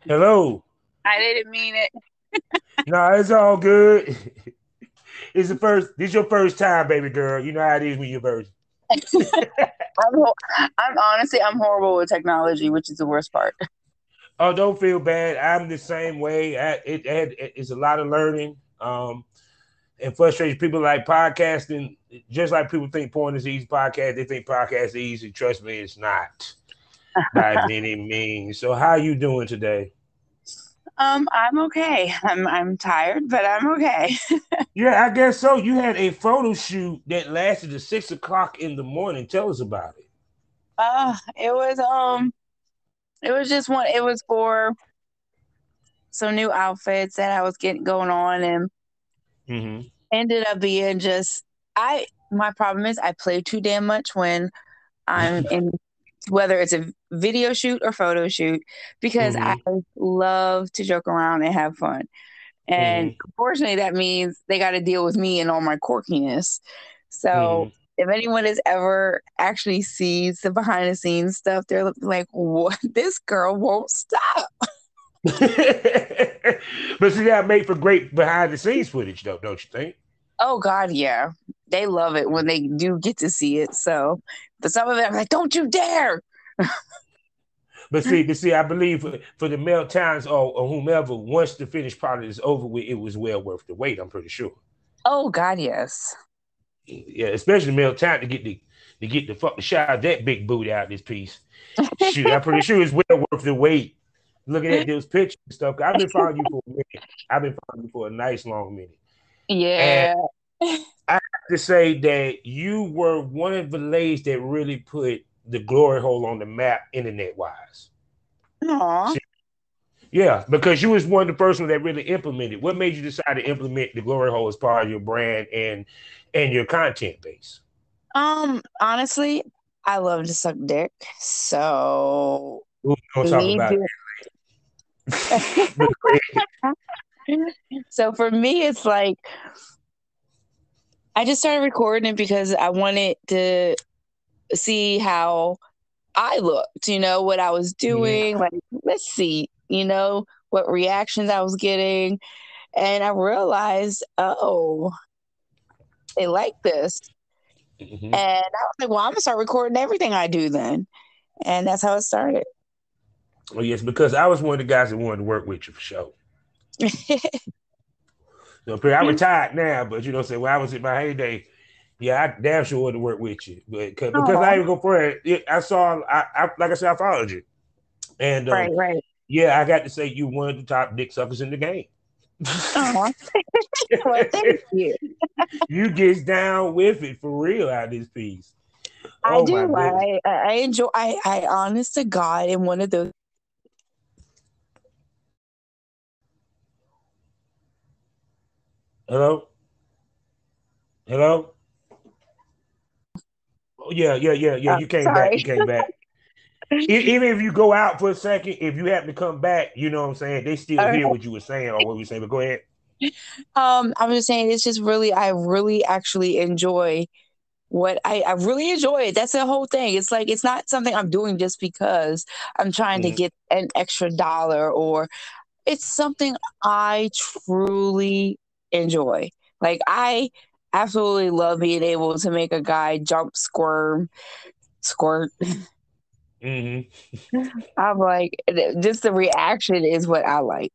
Hello. I didn't mean it. No, it's all good. It's the first. This your first time, baby girl. You know how it is when you're first. I'm horrible with technology, which is the worst part. Oh, don't feel bad. I'm the same way. It's a lot of learning. And frustration. People like podcasting, just like people think porn is easy. Podcast, they think podcast is easy. Trust me, it's not by any means. So, how you doing today? I'm okay. I'm tired, but I'm okay. Yeah, I guess so. You had a photo shoot that lasted to 6 o'clock in the morning. Tell us about it. It was just one. It was for some new outfits that I was getting going on, and Mm-hmm. ended up being just I. My problem is I play too damn much when I'm in, whether it's a video shoot or photo shoot, because I Mm-hmm. love to joke around and have fun. And Mm-hmm. unfortunately, that means they got to deal with me and all my quirkiness. So Mm-hmm. if anyone has ever actually sees the behind the scenes stuff, they're like, "What? This girl won't stop." But see, that make for great behind the scenes footage, though, don't you think? Oh God, yeah, they love it when they do get to see it. So, but some of them are like, "Don't you dare!" But see, I believe for the male talents or whomever, once the finished product is over with, it was well worth the wait. I'm pretty sure. Oh God, yes. Yeah, especially male talent to get the fucking shot of that big booty out of this piece. Shoot, I'm pretty sure it's well worth the wait. Looking at those pictures and stuff. I've been following you for a minute. I've been following you for a nice long minute. And Yeah. I have to say that you were one of the ladies that really put the glory hole on the map internet wise. Aw. Yeah, because you was one of the person that really implemented. What made you decide to implement the glory hole as part of your brand and your content base? Honestly, I love to suck dick. So We're gonna talk me about do it. so for me it's like I just started recording it because I wanted to see how I looked, what I was Mhm. doing. Like, let's see, what reactions I was getting. And I realized, oh, they like this. Mhm. And I was like, well, I'm gonna start recording everything I do then. And that's how it started. Oh yes, because I was one of the guys that wanted to work with you for sure. I retired now, but you know, say when I was in my heyday, yeah, I damn sure wanted to work with you. But because Oh, I even go for it, I saw, like I said, I followed you, and right, right. yeah, I got to say you one of the top dick suckers in the game. Oh, well, thank you. You gets down with it for real out of this piece. I Oh my do. goodness. I enjoy. I honest to God, am one of those. Hello, hello. Oh, yeah. You came back. You Sorry. came back. Even if you go out for a second, if you happen to come back, you know what I'm saying, they still hear what you were saying or what we were saying. But go ahead. I'm just saying it's just really I really actually enjoy what I really enjoy it. That's the whole thing. It's like it's not something I'm doing just because I'm trying to Mhm. get an extra dollar, or it's something I truly enjoy. Like I absolutely love being able to make a guy jump, squirm, squirt. Mhm. I'm like just the reaction is what I like.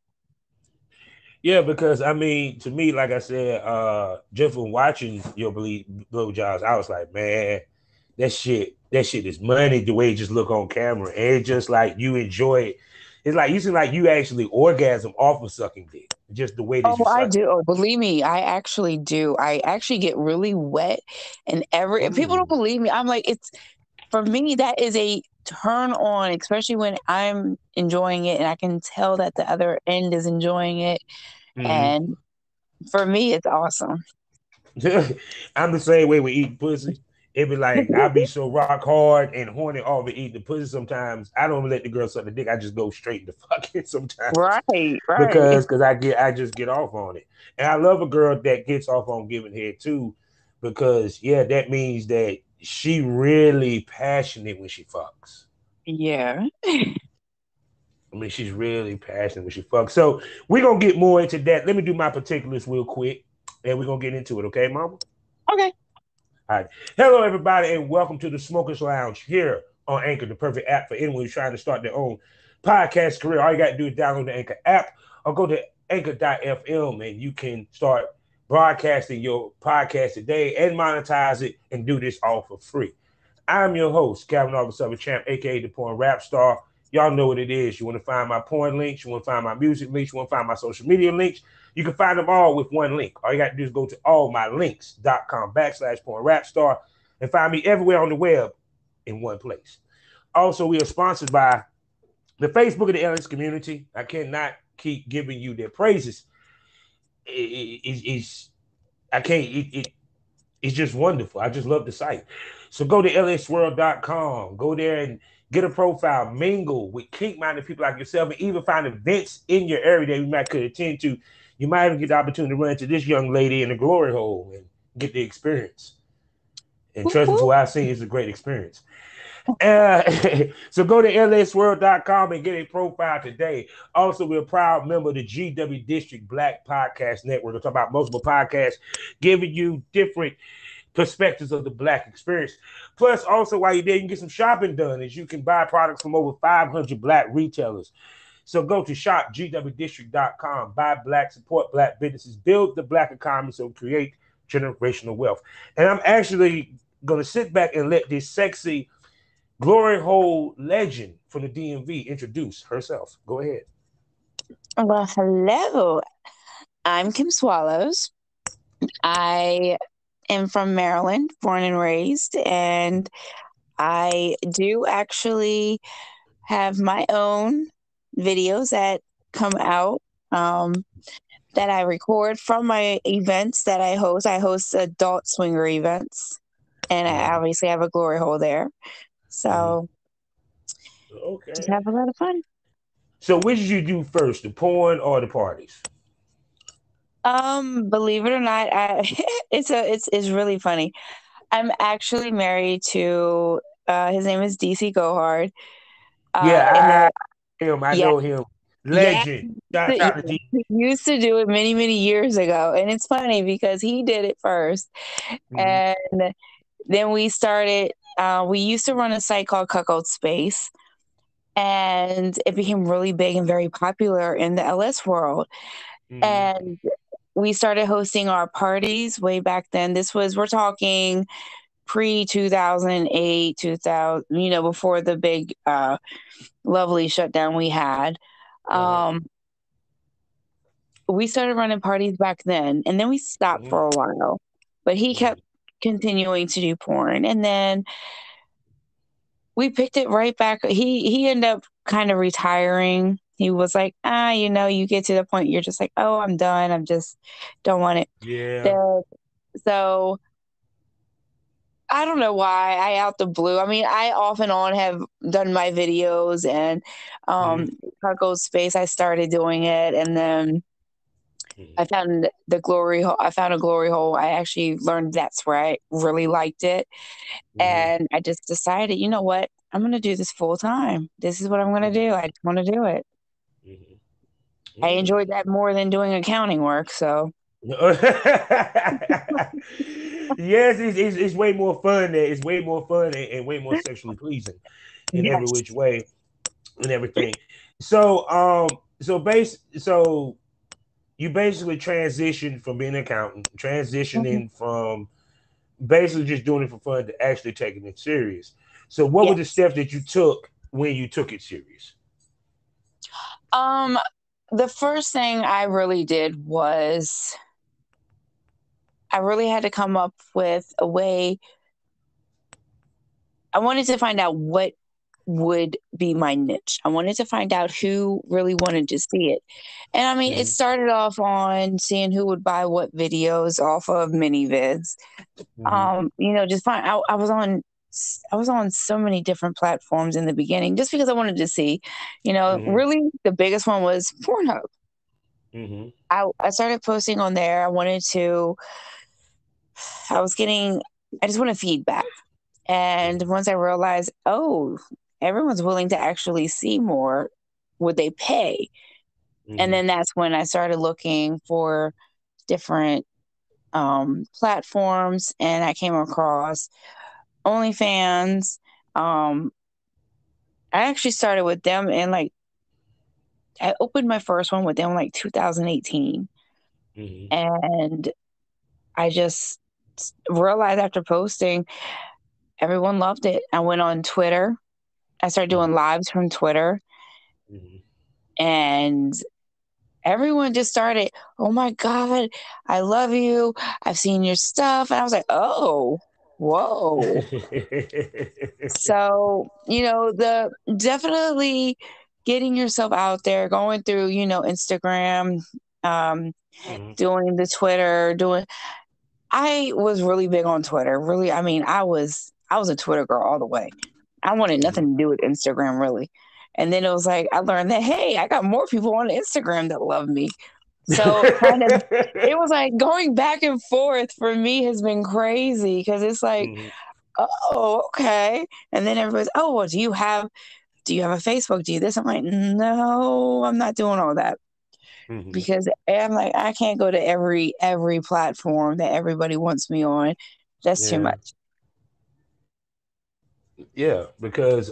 Yeah, because I mean, to me, like I said, just from watching your believe blowjobs, I was like, man, that shit is money. The way you just look on camera, and it's just like you enjoy it. It's like you seem like you actually orgasm off of sucking dick, just the way that Oh, you I suck do. Oh, believe me, I actually do. I actually get really wet, and it. and people don't Ooh. believe me. I'm like, it's for me that is a turn on, especially when I'm enjoying it and I can tell that the other end is enjoying it. Mm-hmm. And for me, it's awesome. I'm the same way with eating pussy. It be like I be so rock hard and horny off of eating the pussy. Sometimes I don't even let the girl suck the dick. I just go straight to fucking sometimes Right, right. because I just get off on it. And I love a girl that gets off on giving head too, because yeah, that means that she really passionate when she fucks. Yeah. I mean, she's really passionate when she fucks. So we're gonna get more into that. Let me do my particulars real quick, and we're gonna get into it. Okay, Mama? Okay. All right. Hello, everybody, and welcome to the Smokers Lounge here on Anchor, the perfect app for anyone who's trying to start their own podcast career. All you got to do is download the Anchor app or go to anchor.fm and you can start broadcasting your podcast today and monetize it and do this all for free. I'm your host, Calvin August Champ, aka the Porn Rap Star. Y'all know what it is. You want to find my porn links, you want to find my music links, you want to find my social media links. You can find them all with one link. All you got to do is go to allmylinks.com/pornrapstar and find me everywhere on the web in one place. Also, we are sponsored by the Facebook of the LS community. I cannot keep giving you their praises. It's just wonderful. I just love the site. So go to lsworld.com. Go there and get a profile, mingle with kink-minded people like yourself, and even find events in your area that you might could attend to. You might even get the opportunity to run into this young lady in the glory hole and get the experience. And trust me, for what I've seen, it's a great experience. So go to lsworld.com and get a profile today. Also, we're a proud member of the GW District Black Podcast Network. We're talking about multiple podcasts, giving you different perspectives of the Black experience. Plus, also, while you're there, you can get some shopping done as you can buy products from over 500 Black retailers. So go to shopgwdistrict.com. Buy Black, support Black businesses, build the Black economy, so create generational wealth. And I'm actually going to sit back and let this sexy Gloryhole legend from the DMV introduce herself. Go ahead. Well, hello. I'm Kim Swallows. I am from Maryland, born and raised, and I do actually have my own videos that come out that I record from my events that I host. I host adult swinger events, and I obviously have a glory hole there. So, okay, just have a lot of fun. So, which did you do first, the porn or the parties? Believe it or not, it's really funny. I'm actually married to his name is DC GoHard. I know him. Legend. Yeah, he used to do it many, many years ago. And it's funny because he did it first. And then we started, we used to run a site called Cuckold Space. And it became really big and very popular in the LS world. And we started hosting our parties way back then. We're talking pre-2008, 2000, before the big lovely shutdown we had. We started running parties back then, and then we stopped for a while. But he kept continuing to do porn, and then we picked it right back. He ended up kind of retiring. He was like, you get to the point you're just like, oh, I'm done. I'm just don't want it. Yeah. So I don't know why I out the blue. I mean, I off and on have done my videos and Cuckold Space. I started doing it, and then I found the glory hole. I found a glory hole. I actually learned that's where I really liked it, and I just decided, you know what, I'm going to do this full time. This is what I'm going to do. I just want to do it. I enjoyed that more than doing accounting work. So. Yes, it's way more fun. It's way more fun and way more sexually pleasing in every which way and everything. So you basically transitioned from being an accountant, transitioning from basically just doing it for fun to actually taking it serious. So what were the steps that you took when you took it serious? The first thing I really did was I really had to come up with a way. I wanted to find out what would be my niche. I wanted to find out who really wanted to see it. And I mean, it started off on seeing who would buy what videos off of ManyVids. Just find out. I was on so many different platforms in the beginning just because I wanted to see, really the biggest one was Pornhub. I started posting on there. I just wanted feedback. And once I realized, everyone's willing to actually see more, would they pay? And then that's when I started looking for different platforms, and I came across OnlyFans. I actually started with them, and like I opened my first one with them like 2018, and I just realized after posting, everyone loved it. I went on Twitter. I started doing lives from Twitter, and everyone just started, oh my God, I love you. I've seen your stuff. And I was like, oh, whoa. So, the definitely getting yourself out there, going through, Instagram, doing the Twitter, I was really big on Twitter. Really, I mean, I was a Twitter girl all the way. I wanted nothing to do with Instagram, really. And then it was like I learned that, hey, I got more people on Instagram that love me. So kind of, it was like going back and forth for me has been crazy because it's like, oh, okay. And then everybody's, oh, well, do you have a Facebook? Do you this? I'm like, no, I'm not doing all that. Because I'm like, I can't go to every platform that everybody wants me on. That's too much. Yeah, because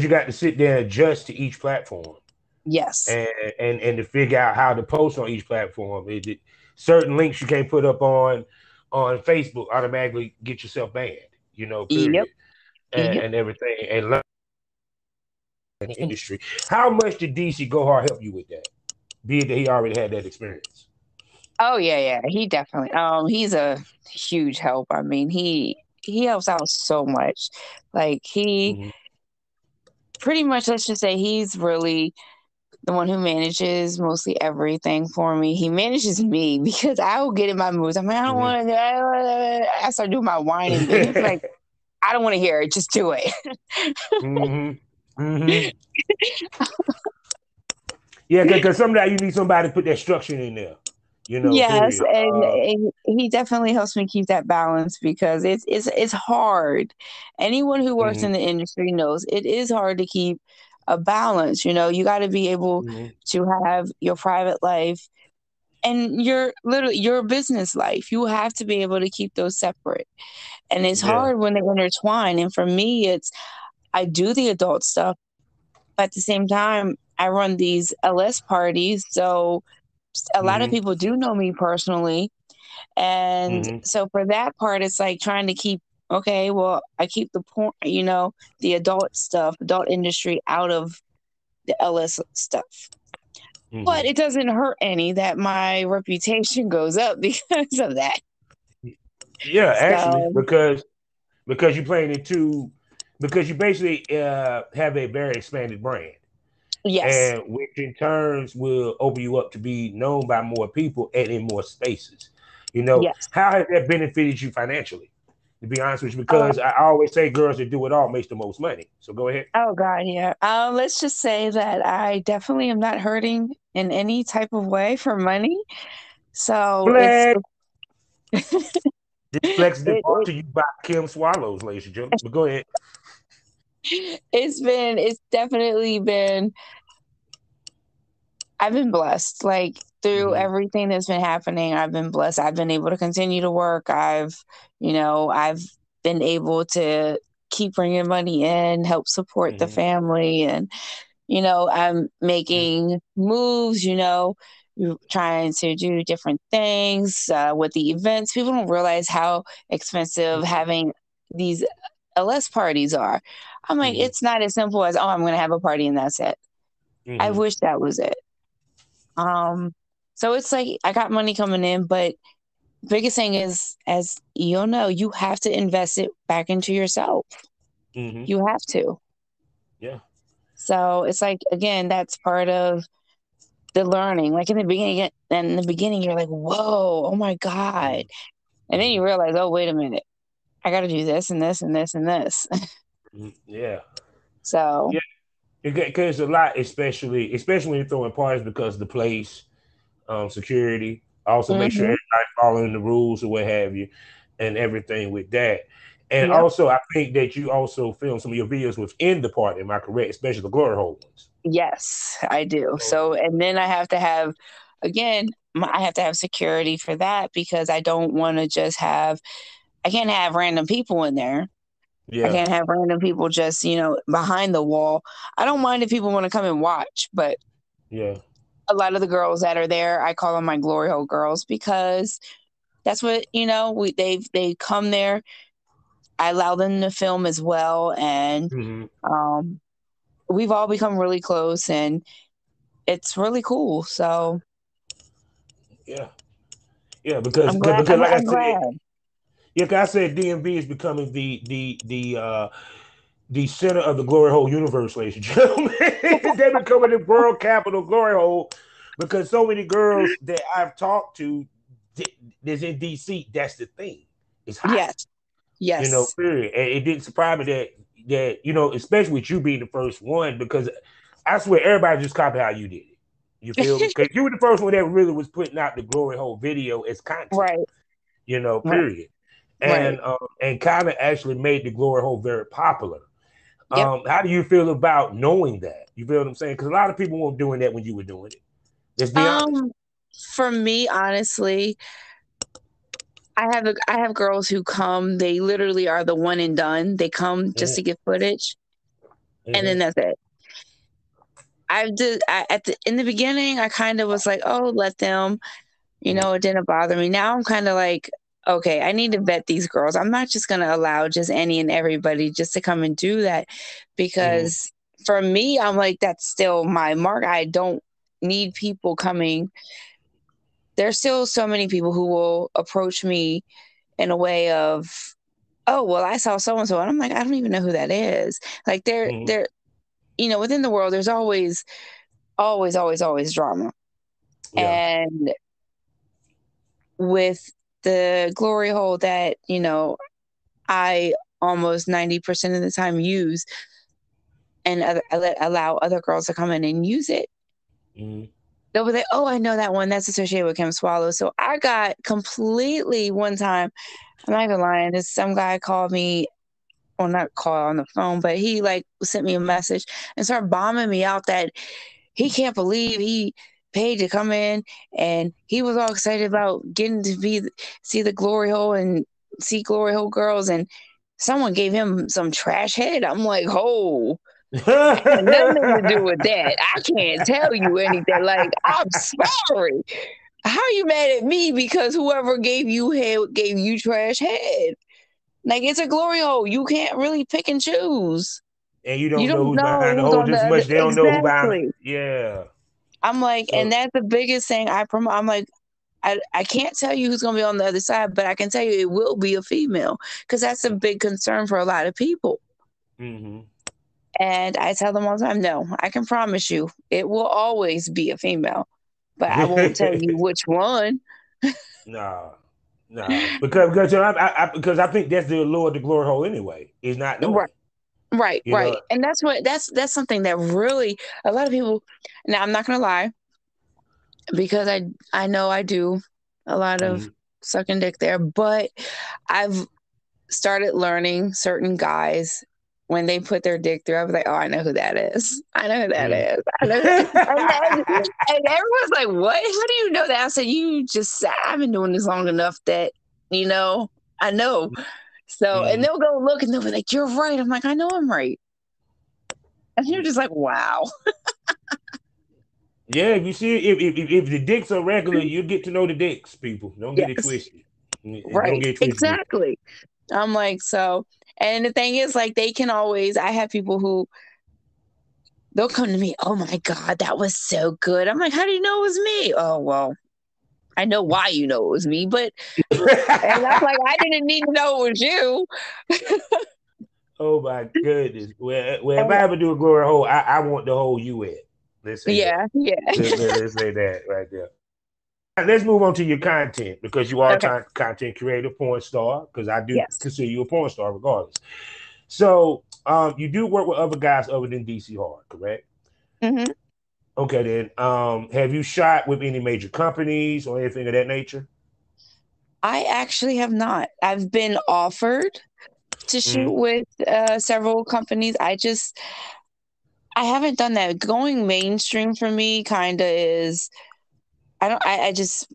you got to sit there and adjust to each platform. Yes. And to figure out how to post on each platform. Certain links you can't put up on Facebook automatically get yourself banned, period. Yep. And everything. And learn in the industry. How much did DC GoHard help you with that? Be it that he already had that experience. Oh yeah. He definitely he's a huge help. I mean, he helps out so much. Like he pretty much, let's just say he's really the one who manages mostly everything for me. He manages me because I will get in my moods. I'm like, I don't want to. I start doing my whining, and he's like, I don't want to hear it. Just do it. Yeah, because sometimes you need somebody to put that structure in there. Yes, period. and he definitely helps me keep that balance because it's hard. Anyone who works in the industry knows it is hard to keep a balance. You got to be able to have your private life and your business life. You have to be able to keep those separate, and it's hard when they intertwine. And for me, I do the adult stuff, but at the same time, I run these LS parties, so a lot of people do know me personally. And so for that part, it's like trying to keep, okay, well, I keep the point, the adult stuff, adult industry out of the LS stuff. But it doesn't hurt any that my reputation goes up because of that. Yeah, actually, because you're playing it too, because you basically have a very expanded brand. Yes. And which in turns will open you up to be known by more people and in more spaces. Yes. How has that benefited you financially? To be honest with you, because I always say girls that do it all makes the most money. So go ahead. Oh God, yeah. Let's just say that I definitely am not hurting in any type of way for money. So This flex is brought to you by Kim Swallows, ladies and gentlemen. But go ahead. It's definitely been, I've been blessed. Like through everything that's been happening, I've been blessed. I've been able to continue to work. I've been able to keep bringing money in, help support the family. And, I'm making moves, trying to do different things with the events. People don't realize how expensive having these LS parties are. I'm like, it's not as simple as, oh, I'm going to have a party and that's it. I wish that was it. So it's like I got money coming in, but biggest thing is, as you have to invest it back into yourself. You have to. Yeah. So it's like, again, that's part of the learning. Like in the beginning, you're like, whoa, oh my God. And then you realize, oh, wait a minute. I got to do this and this and this and this. Yeah. So. Yeah. Because a lot, especially when you're throwing parties, because of the place, security, also make sure everybody following the rules or what have you, and everything with that. And also, I think that you also film some of your videos within the party. Am I correct? Especially the Gloryhole ones. Yes, I do. Oh, So, and then I have to have, again, I have to have security for that because I don't want to just have, I can't have random people in there. I yeah, can't have random people just, behind the wall. I don't mind if people want to come and watch, but yeah. a lot of the girls that are there, I call them my glory hole girls because that's what, they come there. I allow them to film as well. And Hmm. um, we've all become really close and it's really cool. So Yeah, yeah. Because I'm glad. because like I I'm said, glad. yeah, 'cause I said DMV is becoming the center of the glory hole universe, ladies and gentlemen. They're becoming the world capital glory hole because so many girls that I've talked to that's in DC. That's the thing. It's hot. Yes. Yes. Period. And it didn't surprise me that especially with you being the first one, because I swear everybody just copied how you did it. You feel me? Because you were the first one that really was putting out the glory hole video as content. Right. Right. Period. Right. And kind of actually made the glory hole very popular. Yep. How do you feel about knowing that? You feel what I'm saying? Because a lot of people weren't doing that when you were doing it. Let's be honest. Um, for me, honestly, I have girls who come. They literally are the one and done. They come just Mm-hmm. to get footage, and then that's it. In the beginning, I kind of was like, oh, let them. It didn't bother me. Now I'm kind of like, okay, I need to vet these girls. I'm not just going to allow just any and everybody just to come and do that Mm-hmm. because for me, I'm like, that's still my mark. I don't need people coming. There's still so many people who will approach me in a way of, oh, well, I saw so and so. And I'm like, I don't even know who that is. Like, Mm-hmm. within the world, there's always, always, always, always drama. Yeah. And with the glory hole that, I almost 90% of the time use and allow other girls to come in and use it. Mm-hmm. They'll be like, oh, I know that one. That's associated with Kim Swallow. So I got completely one time, I'm not even lying, this some guy called me, well, not call on the phone, but he like sent me a message and started bombing me out that he can't believe he paid to come in and he was all excited about getting to see the glory hole and see glory hole girls and someone gave him some trash head. I'm like, oh, had nothing to do with that. I can't tell you anything. Like, I'm sorry. How are you mad at me because whoever gave you head gave you trash head? Like, it's a glory hole. You can't really pick and choose. And you You don't know don't who's know behind the who's hole on the just other. much they don't know who behind it. Exactly. Yeah. I'm like, and So that's the biggest thing I promote. I'm like, I can't tell you who's going to be on the other side, but I can tell you it will be a female because that's a big concern for a lot of people. mm-hmm. And I tell them all the time, no, I can promise you it will always be a female, but I won't tell you which one. Nah, nah. Because I think that's the allure of the glory hole anyway. Is not Right, knowing. right, You know. right. And that's something that really a lot of people. Now I'm not going to lie because I know I do a lot of Mm-hmm. sucking dick there, but I've started learning certain guys when they put their dick through. I was like, oh, I know who that is. I know who that Mm. is. I know. And everyone's like, what? How do you know that? I said, I've been doing this long enough that I know. So, and Mm. they'll go look and they'll be like, you're right. I'm like, I know I'm right. And you're just like, wow. Yeah, if you see if the dicks are regular, you get to know the dicks, people. Don't get it Yes, twisted. Don't right. get it twisted, people. Exactly. I'm like, so, and the thing is, like, I have people who they'll come to me, oh my God, that was so good. I'm like, how do you know it was me? Oh, well, I know why you know it was me, but, and I'm like, I didn't need to know it was you. Oh my goodness. Well, if And I ever do a glory hole, I want the hole you at. Let's say that. yeah, yeah. Let's say that right there. Let's move on to your content because you are a Okay. content creator, porn star, because I do Yes. consider you a porn star regardless. So you do work with other guys other than DC Hard, correct? Hmm. Okay, then. Have you shot with any major companies or anything of that nature? I actually have not. I've been offered to shoot Mm-hmm. with several companies. I haven't done that. Going mainstream for me kind of is. I just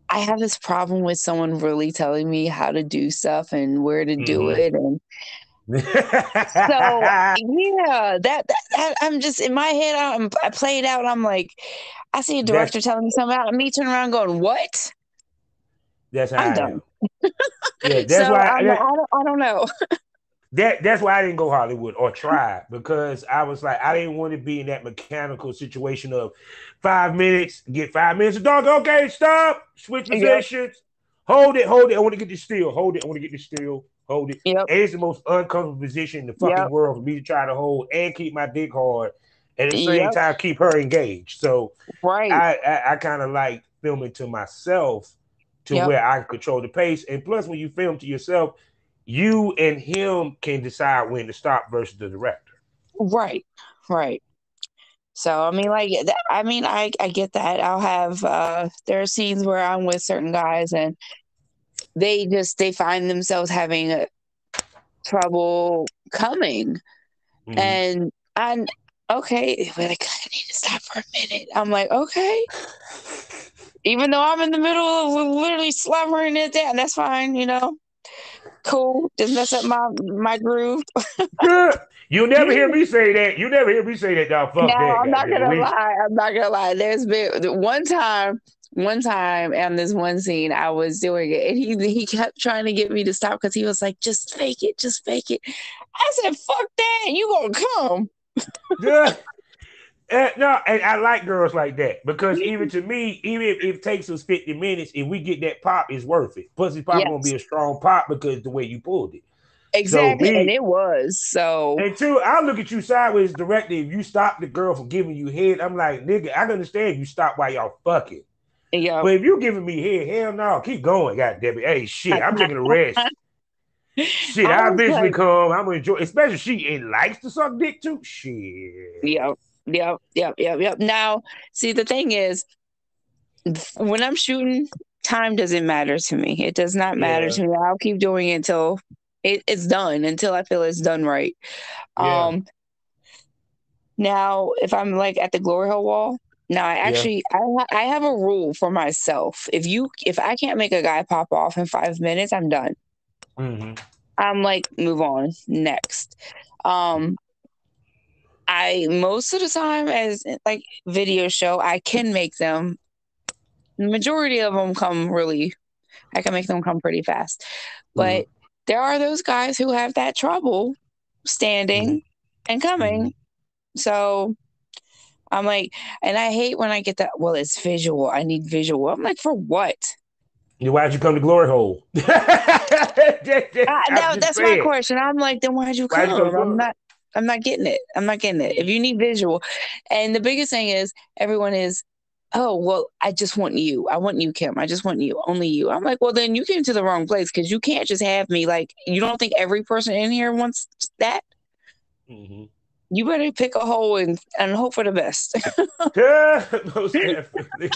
I have this problem with someone really telling me how to do stuff and where to do Mm-hmm. it, and so yeah, that I'm just in my head. I play it out. I'm like, I see a that's director telling me something out, and me turn around going, "What? that's how I'm I done." am. Yeah, So that's why I don't know. that's why I didn't go Hollywood or try, because I was like, I didn't want to be in that mechanical situation of 5 minutes, get 5 minutes of dog. Okay, stop, switch Yep, positions, hold it, hold it. I want to get this still, hold it. I want to get this still, hold it. yep, And it's the most uncomfortable position in the fucking yep, world for me to try to hold and keep my dick hard at the same yep. time keep her engaged. So Right. I kind of like filming to myself to Yep. where I can control the pace. And plus, when you film to yourself, you and him can decide when to stop versus the director. Right. Right. So I mean, like, I mean, I get that. I'll have there are scenes where I'm with certain guys, and they find themselves having trouble coming, Mm-hmm. and I'm okay. We're like, I need to stop for a minute. I'm like, okay, even though I'm in the middle of literally slamming it down, that's fine. Cool. Just mess up my groove. Good. You'll never hear me say that. You never hear me say that, dog. Fuck Now, that, I'm not goddamn it. gonna lie. I'm not gonna lie. There's been one time on this one scene, I was doing it, and he kept trying to get me to stop because he was like, "Just fake it, just fake it." I said, "Fuck that! You gonna come?" Yeah. No, and I like girls like that, because even to me, even if it takes us 50 minutes, if we get that pop, it's worth it. Plus, it's probably gonna be Yes, a strong pop because the way you pulled it. So exactly, and me, it was so. and two, I'll look at you sideways directly if you stop the girl from giving you head. I'm like, nigga, I can understand you stop while y'all fucking. Yep. But if you giving me head, hell no, keep going, goddamn it. Hey, shit, I'm taking a rest. Shit, I I was eventually like, come. I'm gonna enjoy, especially she likes to suck dick too. Shit. "Yep, yep." Now, see, the thing is, when I'm shooting, time doesn't matter to me. It does not matter Yeah, to me. I'll keep doing it until it's done, until I feel it's done right. yeah, Um, Now, if I'm like at the glory hole wall, now yeah. I have a rule for myself. If I can't make a guy pop off in 5 minutes, I'm done. Mm-hmm. I'm like, move on next. Um, I most of the time, as like video show, I can make them. The majority of them come really. I can make them come pretty fast, Mm-hmm. but there are those guys who have that trouble standing and Mm-hmm. coming. So I'm like, and I hate when I get that. Well, it's visual. I need visual. I'm like, for what? Why'd you come to Glory Hole? I'm Now just that's my saying. question. I'm like, then why'd you Why'd you come to come? Glory Hole? I'm not getting it. I'm not getting it. If you need visual, and the biggest thing is everyone is, oh well, I just want you. I want you, Kim. I just want you. Only you. I'm like, well, then you came to the wrong place because you can't just have me. Like, you don't think every person in here wants that? Mm-hmm. You better pick a hole and hope for the best. Most definitely.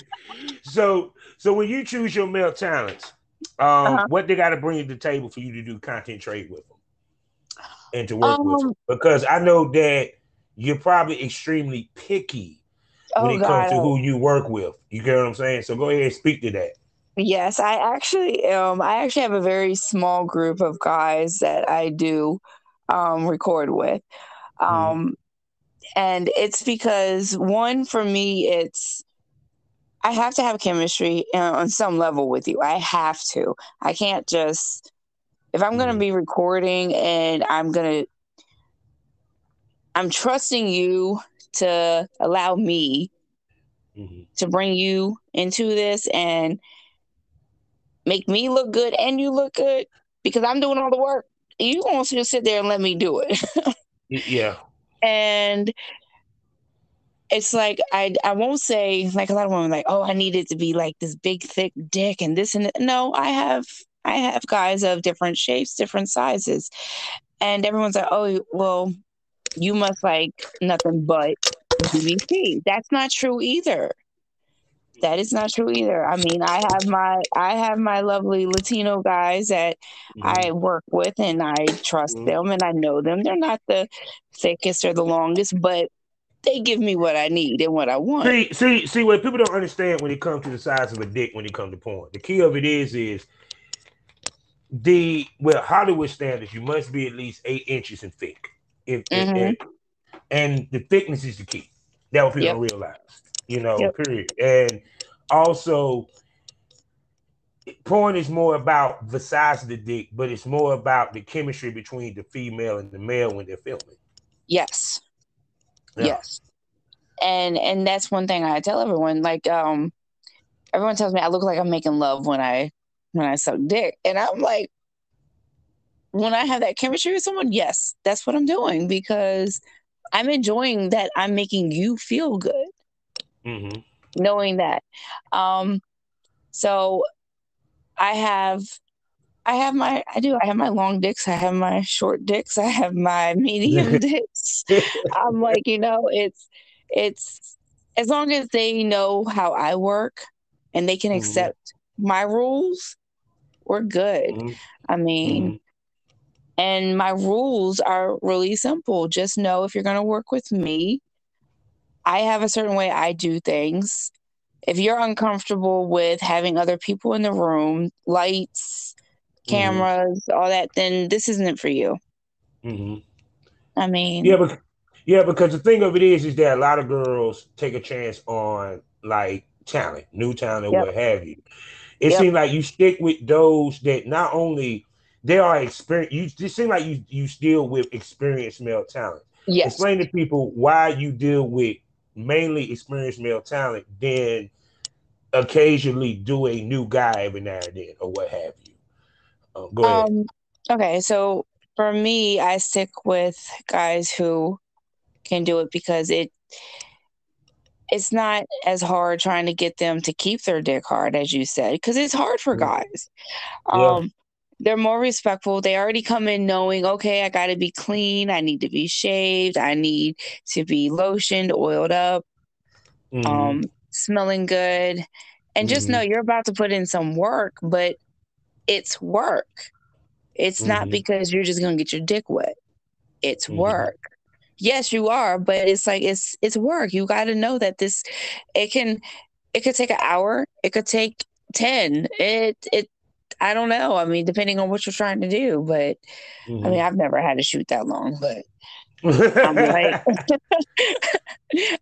So when you choose your male talents, Uh-huh. what they got to bring to the table for you to do content trade with them and to work with them? Um. Because I know that you're probably extremely picky when Oh it comes God. to who you work with. You get what I'm saying? So go ahead and speak to that. Yes, I actually have a very small group of guys that I do record with. Mm-hmm. Um and it's because one for me it's I have to have chemistry on some level with you. I have to. I can't just if I'm going to Mm-hmm. be recording and I'm trusting you to allow me Mm-hmm. to bring you into this and make me look good and you look good because I'm doing all the work. You want to just sit there and let me do it. Yeah. And it's like I won't say like a lot of women like, oh, I need it to be like this big thick dick and this and that. No, I have guys of different shapes, different sizes. And everyone's like, oh well, you must like nothing but BBC. That's not true either. That is not true either. I mean, I have my lovely Latino guys that I work with, and I trust them and I know them. They're not the thickest or the longest, but they give me what I need and what I want. See what people don't understand when it comes to the size of a dick when it comes to porn. The key of it is Hollywood standards, you must be at least 8 inches in thick. And the thickness is the key. That what people don't realize. Period. And also porn is more about the size of the dick, but it's more about the chemistry between the female and the male when they're filming. Yes. Yeah. Yes. And that's one thing I tell everyone. Like, everyone tells me I look like I'm making love when I suck dick. And I'm like, when I have that chemistry with someone, yes, that's what I'm doing, because I'm enjoying that I'm making you feel good. Knowing that. So I have my long dicks, I have my short dicks, I have my medium dicks. I'm like, it's as long as they know how I work and they can accept my rules, we're good. I mean, and my rules are really simple. Just know if you're going to work with me, I have a certain way I do things. If you're uncomfortable with having other people in the room, lights, cameras, all that, then this isn't for you. I mean, because the thing of it is that a lot of girls take a chance on like talent, new talent, what have you. It seems like you stick with those that not only they are experienced. You just seem like you deal with experienced male talent. Yes. Explain to people why you deal with mainly experienced male talent, then occasionally do a new guy every now and then, or what have you. Go ahead. Okay, so for me, I stick with guys who can do it because it's not as hard trying to get them to keep their dick hard, as you said, because it's hard for guys. They're more respectful. They already come in knowing, okay, I got to be clean. I need to be shaved. I need to be lotioned, oiled up, smelling good. And just know you're about to put in some work, but it's work. It's not because you're just going to get your dick wet. It's work. Yes, you are, but it's like, it's work. You got to know that it could take an hour. It could take 10. I don't know. I mean, depending on what you're trying to do, but I mean, I've never had to shoot that long, but I'm like,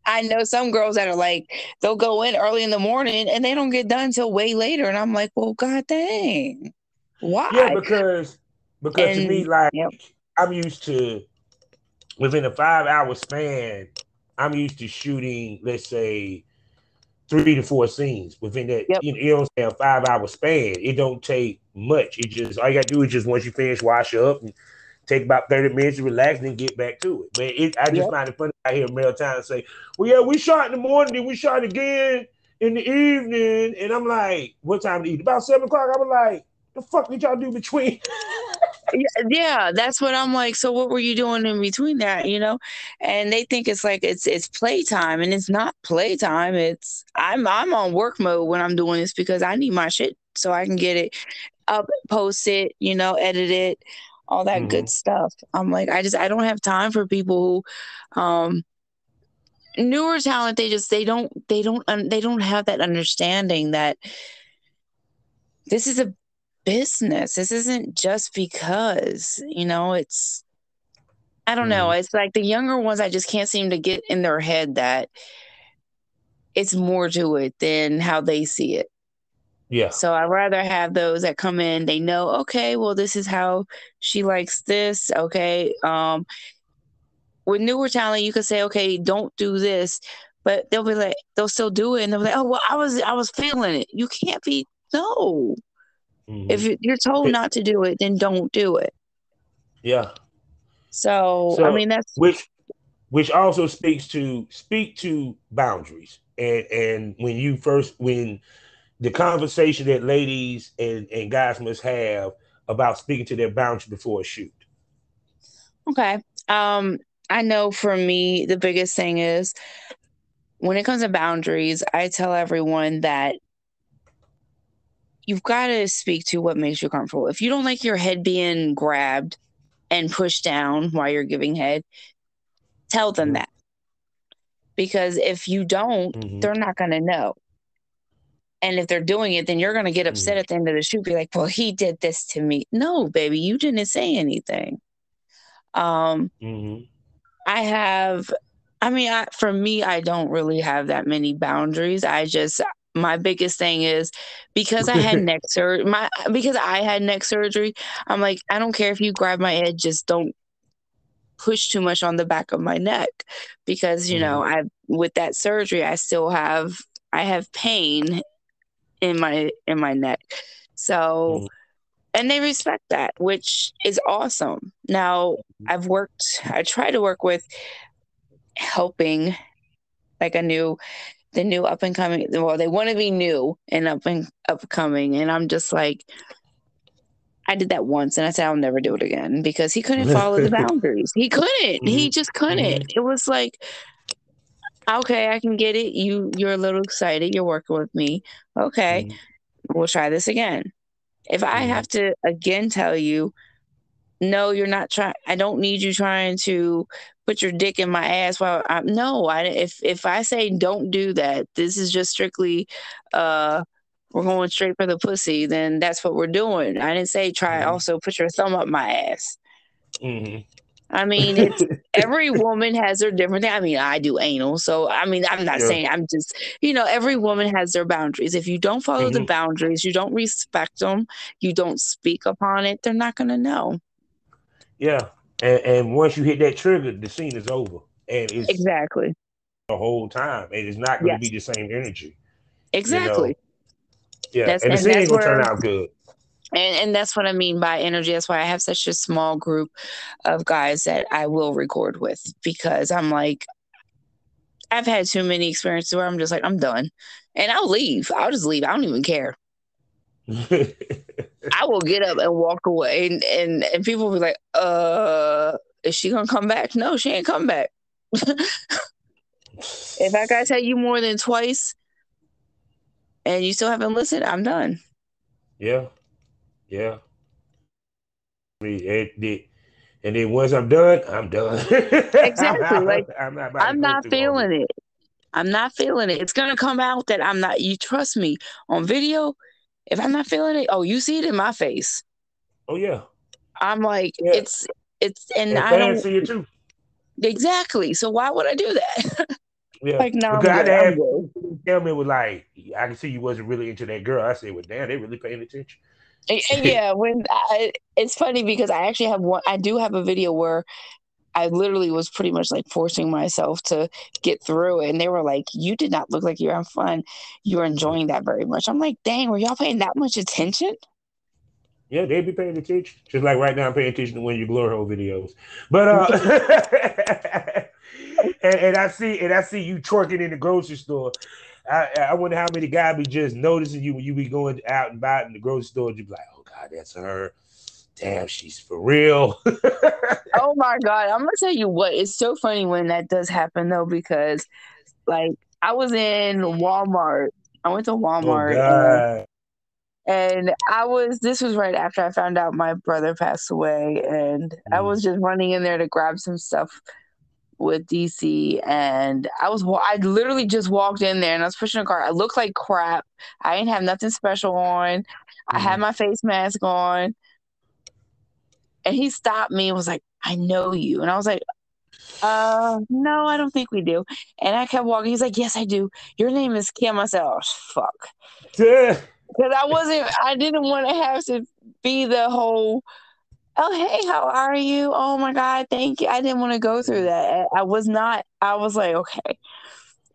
I know some girls that are like, they'll go in early in the morning and they don't get done until way later. And I'm like, well, God dang. Why? Yeah, because to me, like, I'm used to within a 5-hour span, I'm used to shooting, let's say, 3 to 4 scenes within that. You know what I'm saying? A 5-hour span. It don't take much. It just all you gotta do is just once you finish, wash up and take about 30 minutes to relax, and then get back to it. But I just find it funny. I hear male time say, "Well, yeah, we shot in the morning, then we shot again in the evening," and I'm like, "What time to eat?" About 7 o'clock. I was like, "The fuck did y'all do between?" Yeah, that's what I'm like. So what were you doing in between that, And they think it's like it's playtime, and it's not playtime. It's I'm on work mode when I'm doing this because I need my shit so I can get it up, post it, edit it, all that good stuff. I'm like, I don't have time for people who newer talent, they don't have that understanding that this is a business. This isn't just because, it's, I don't know. It's like the younger ones, I just can't seem to get in their head that it's more to it than how they see it. Yeah. So I'd rather have those that come in, they know, okay, well, this is how she likes this. Okay. With newer talent, you could say, okay, don't do this, but they'll be like, they'll still do it. And they'll be like, oh, well, I was feeling it. You can't be, no. If you're told not to do it, then don't do it. Yeah. So I mean, that's which also speak to boundaries. And when the conversation that ladies and guys must have about speaking to their boundaries before a shoot. Okay. I know for me, the biggest thing is when it comes to boundaries, I tell everyone that you've got to speak to what makes you comfortable. If you don't like your head being grabbed and pushed down while you're giving head, tell them that. Because if you don't, they're not going to know. And if they're doing it, then you're going to get upset at the end of the shoot. Be like, well, he did this to me. No, baby, you didn't say anything. For me, I don't really have that many boundaries. My biggest thing is because I had neck surgery. I'm like, I don't care if you grab my head, just don't push too much on the back of my neck, because with that surgery, I have pain in my neck. So, and they respect that, which is awesome. Now, I try to work with helping like the new up and coming. Well, they want to be new and upcoming, and I'm just like, I did that once, and I said I'll never do it again because he couldn't follow the boundaries. He couldn't. He just couldn't. It was like, okay, I can get it. You're a little excited. You're working with me. Okay, we'll try this again. If I have to again tell you, no, you're not trying. I don't need you trying to put your dick in my ass while if I say don't do that, this is just strictly we're going straight for the pussy, then that's what we're doing. I didn't say try also put your thumb up my ass. I mean, it's every woman has their different thing. I mean, I do anal, so I mean, I'm not saying, I'm just, every woman has their boundaries. If you don't follow the boundaries, you don't respect them, you don't speak upon it, they're not going to know. Yeah. And once you hit that trigger, the scene is over. And it's exactly the whole time. And it's not going to be the same energy. Exactly. Yeah. And the scene ain't going to turn out good. And that's what I mean by energy. That's why I have such a small group of guys that I will record with, because I'm like, I've had too many experiences where I'm just like, I'm done. And I'll leave. I'll just leave. I don't even care. I will get up and walk away, and people will be like, is she gonna come back? No, she ain't come back. If I gotta tell you more than twice and you still haven't listened, I'm done. Yeah. I mean, and then once I'm done, I'm done. Exactly. Like, I'm not feeling it. I'm not feeling it. It's gonna come out that I'm not. You trust me on video. If I'm not feeling it, you see it in my face. Oh yeah. I'm like, it's and I don't see it too. Exactly. So why would I do that? Yeah. Like, no, because I'm good. Tell me, it was like, I can see you wasn't really into that girl. I said, well, damn, they really paying attention. Yeah, it's funny because I actually have one. I do have a video where I literally was pretty much like forcing myself to get through it, and they were like, "You did not look like you're having fun. You're enjoying that very much." I'm like, "Dang, were y'all paying that much attention?" Yeah, they be paying attention. Just like right now, I'm paying attention to one of your Gloryhole videos. But and I see you twerking in the grocery store. I wonder how many guys be just noticing you when you be going out and about in the grocery store. You be like, oh God, that's her. Damn, she's for real. Oh my God. I'm gonna tell you what, it's so funny when that does happen though, because like I was in Walmart. I went to Walmart. Oh God. And this was right after I found out my brother passed away, and I was just running in there to grab some stuff with DC, and I literally just walked in there and I was pushing a cart. I looked like crap. I didn't have nothing special on. I had my face mask on, and he stopped me and was like, "I know you," and I was like, no, I don't think we do. And I kept walking. He's like, "Yes, I do. Your name is Kim." I said, "Oh, fuck." Because I didn't want to have to be the whole, "Oh, hey, how are you? Oh my God, thank you." I didn't want to go through that. I was like, okay.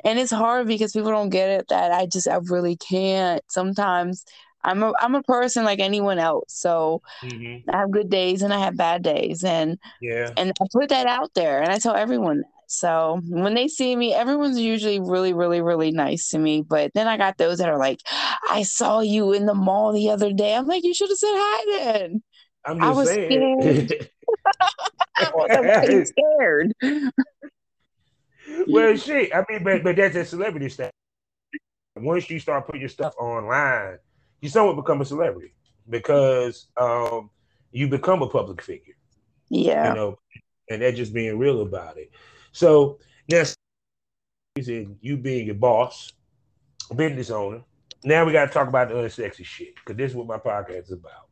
And it's hard because people don't get it that I really can't. Sometimes I'm a person like anyone else. So I have good days and I have bad days. And I put that out there and I tell everyone that. So when they see me, everyone's usually really, really, really nice to me. But then I got those that are like, "I saw you in the mall the other day." I'm like, "You should have said hi then." I was saying. Scared. I was scared. Well, shit. I mean, but that's a celebrity status. Once you start putting your stuff online, you somewhat become a celebrity because you become a public figure. You Yeah. know, and that's just being real about it. So now, you being a boss, business owner. Now we got to talk about the unsexy shit because this is what my podcast is about.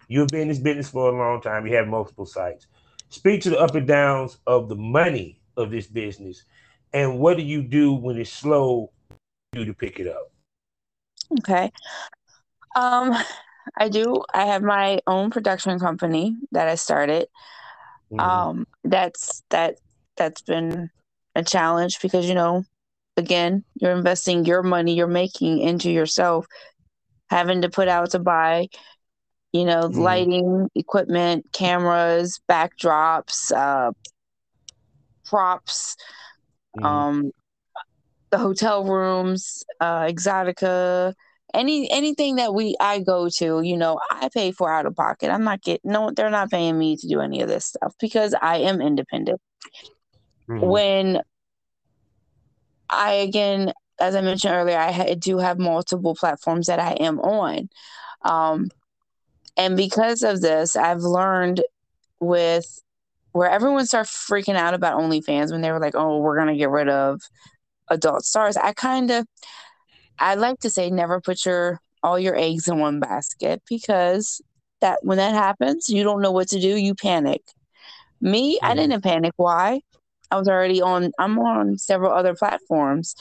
You've been in this business for a long time. You have multiple sites. Speak to the up and downs of the money of this business, and what do you do when it's slow? Do to pick it up? Okay. Um, I do. I have my own production company that I started. Mm-hmm. That's that's been a challenge because again, you're investing your money you're making into yourself, having to put out to buy, Mm-hmm. lighting, equipment, cameras, backdrops, props, Mm-hmm. um, the hotel rooms, Exotica, anything that I go to, I pay for out of pocket. I'm not getting no, they're not paying me to do any of this stuff because I am independent. Mm-hmm. When I again, as I mentioned earlier, I do have multiple platforms that I am on, um, and because of this, I've learned with where everyone started freaking out about OnlyFans when they were like, "Oh, we're gonna get rid of adult stars." I like to say never put all your eggs in one basket because that when that happens, you don't know what to do. You panic. Me, I Mm-hmm. didn't panic. Why? I'm on several other platforms.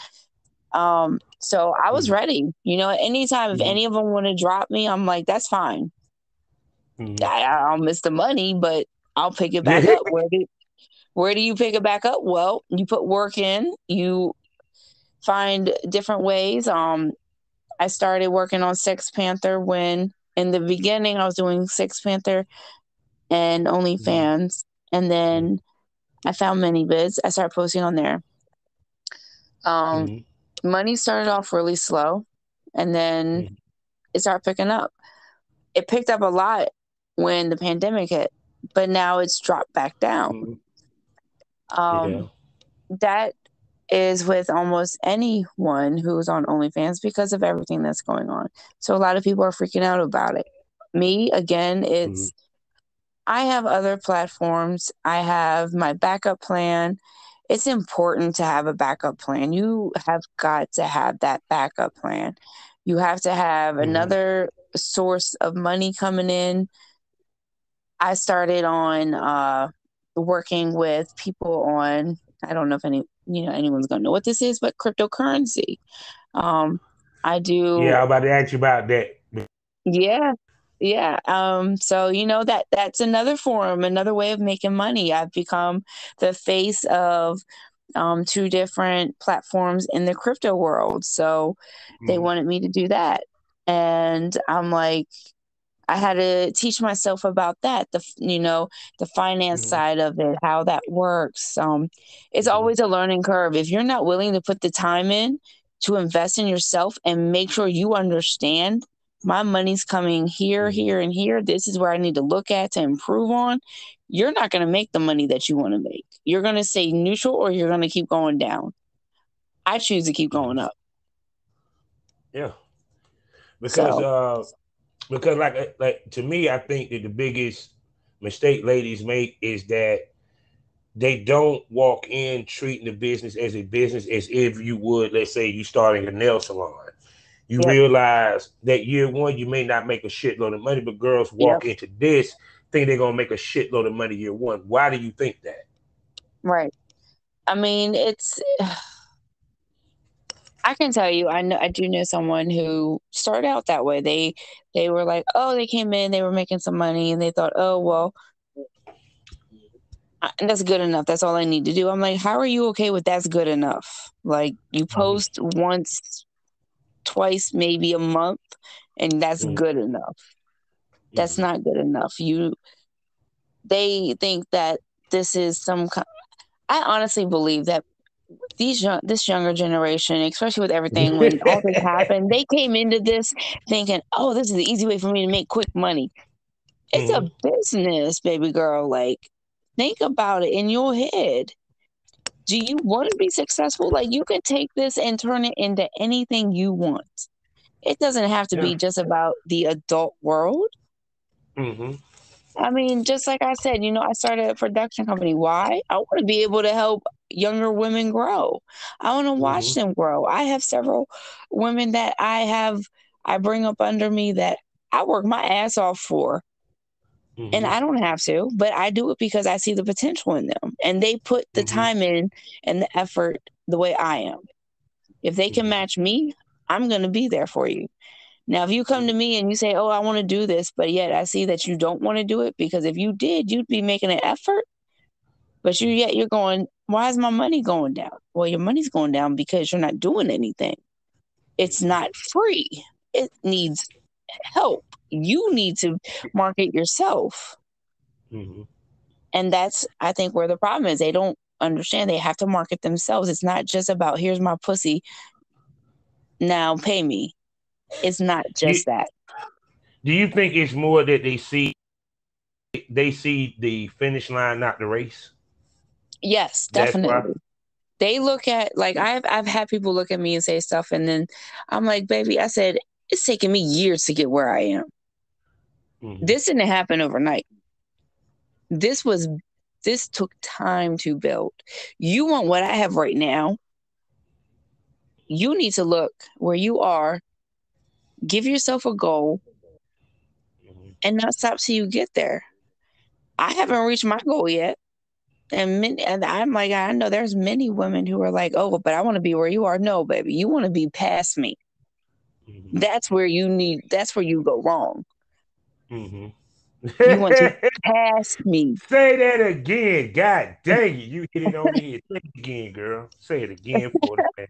So I was ready. Anytime if Mm-hmm. any of them want to drop me, I'm like, that's fine. Mm-hmm. I'll miss the money, but I'll pick it back Yeah. up. Where do you pick it back up? Well, you put work in, you find different ways. I started working on Sex Panther when in the beginning I was doing Sex Panther and Mm-hmm. OnlyFans. And then I found ManyVids. I started posting on there. Um, Mm-hmm. Money started off really slow and then it started picking up. It picked up a lot when the pandemic hit, but now it's dropped back down. Mm-hmm. Yeah. Um, that is with almost anyone who's on OnlyFans because of everything that's going on. So a lot of people are freaking out about it. Me, again, Mm-hmm. I have other platforms. I have my backup plan. It's important to have a backup plan. You have got to have that backup plan. You have to have Mm-hmm. another source of money coming in. I started on working with people on, I don't know if anyone's gonna know what this is, but cryptocurrency. Um, I Yeah, do, I'm about to ask you about that. yeah, yeah. So that's another form, another way of making money. I've become the face of two different platforms in the crypto world. So they Mm-hmm. wanted me to do that, and I'm like, I had to teach myself about that, the finance Mm-hmm. side of it, how that works. It's Mm-hmm. always a learning curve. If you're not willing to put the time in to invest in yourself and make sure you understand my money's coming here, Mm-hmm. here, and here. This is where I need to look at to improve on. You're not going to make the money that you want to make. You're going to stay neutral or you're going to keep going down. I choose to keep Mm-hmm. going up. Yeah, because So, like to me, I think that the biggest mistake ladies make is that they don't walk in treating the business as a business as if you would, let's say, you starting a nail salon. You yep, realize that year one you may not make a shitload of money, but girls yep, walk into this think they're gonna make a shitload of money year one. Why do you think that? right. I mean, I can tell you, I do know someone who started out that way. They were like, oh, they came in, they were making some money, and they thought, oh well, that's good enough. That's all I need to do. I'm like, how are you okay with that's good enough? Like you Mm-hmm. post once, twice, maybe a month, and that's Mm-hmm. good enough. That's Mm-hmm. not good enough. They think that this is I honestly believe that this younger generation, especially with everything when all this happened, they came into this thinking, "Oh, this is the easy way for me to make quick money." It's a Mm-hmm. business, baby girl. Like, think about it in your head. Do you want to be successful? Like, you can take this and turn it into anything you want. It doesn't have to Yeah. be just about the adult world. Mm-hmm. I mean, just like I said, I started a production company. Why? I want to be able to help younger women grow. I want to watch Mm-hmm. them grow. I have several women that I bring up under me that I work my ass off for. And Mm-hmm. I don't have to, but I do it because I see the potential in them. And they put the Mm-hmm. time in and the effort the way I am. If they can Mm-hmm. match me, I'm going to be there for you. Now, if you come to me and you say, "Oh, I want to do this," but yet I see that you don't want to do it, because if you did, you'd be making an effort, but you're going, "Why is my money going down?" Well, your money's going down because you're not doing anything. It's not free. It needs help. You need to market yourself. Mm-hmm. And that's, I think, where the problem is. They don't understand they have to market themselves. It's not just about, "Here's my pussy, now pay me." It's not Do you, just that. do you think it's more that they see the finish line, not the race? Yes, That's why. definitely. They look at, like, I've had people look at me and say stuff, and then I'm like, "Baby," I said, "it's taken me years to get where I am. Mm-hmm. This didn't happen overnight. This was this took time to build. You want what I have right now, you need to look where you are, give yourself a goal, Mm-hmm. and not stop till you get there." I haven't reached my goal yet. And I'm like, I know there's many women who are like, "Oh, but I want to be where you are." No, baby, you want to be past me. Mm-hmm. That's where you go wrong. Mm-hmm. You want to pass me. Say that again. God dang it. You hit it on the head. Say it again, girl. Say it again for the man.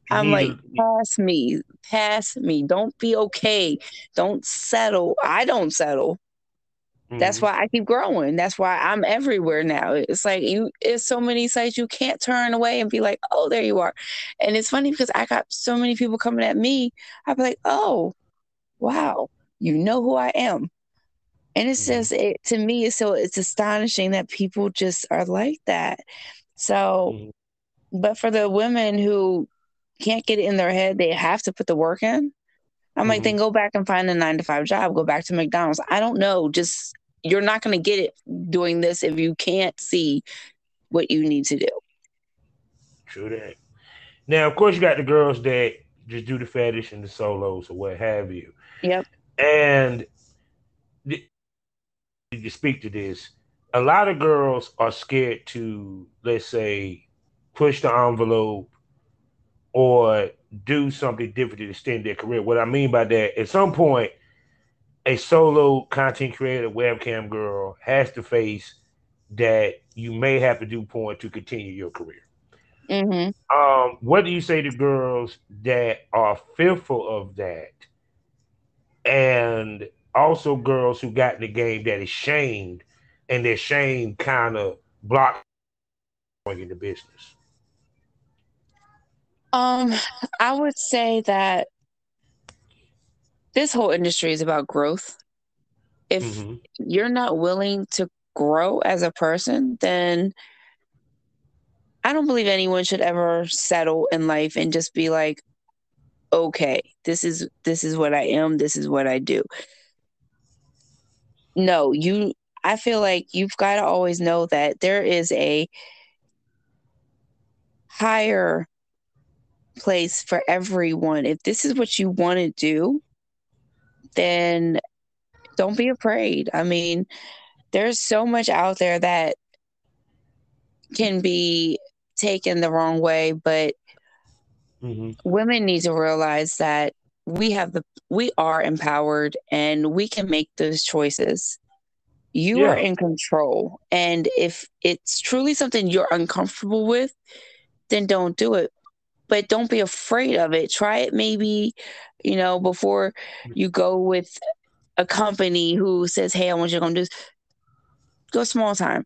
You I'm need like, to. pass me, pass me. Don't be okay. Don't settle. I don't settle. That's Mm-hmm. why I keep growing. That's why I'm everywhere now. It's like, it's so many sites you can't turn away and be like, "Oh, there you are." And it's funny because I got so many people coming at me. I'd be like, "Oh, wow, you know who I am." And it's Mm-hmm. just, to me, it's astonishing that people just are like that. So, Mm-hmm. but for the women who can't get it in their head, they have to put the work in. I'm like, Mm-hmm. then go back and find a 9 to 5 job. Go back to McDonald's. I don't know. Just, you're not going to get it doing this if you can't see what you need to do. True that. Now, of course, you got the girls that just do the fetish and the solos or what have you. Yep. And to speak to this, a lot of girls are scared to, let's say, push the envelope or do something different to extend their career. What I mean by that, at some point, a solo content creator, webcam girl has to face that you may have to do porn to continue your career. Mm-hmm. What do you say to girls that are fearful of that, and also girls who got in the game that is shamed, and their shame kind of blocks in the business? Um, I would say that this whole industry is about growth. If Mm-hmm. you're not willing to grow as a person, then I don't believe anyone should ever settle in life and just be like, "Okay, this is what I am, this is what I do." No, I feel like you've got to always know that there is a higher place for everyone. If this is what you want to do, then don't be afraid. I mean, there's so much out there that can be taken the wrong way, but Mm-hmm. women need to realize that we are empowered and we can make those choices. You are Yeah. in control. And if it's truly something you're uncomfortable with, then don't do it. But don't be afraid of it. Try it maybe, before you go with a company who says, "Hey, I want you to come do this." Go small time.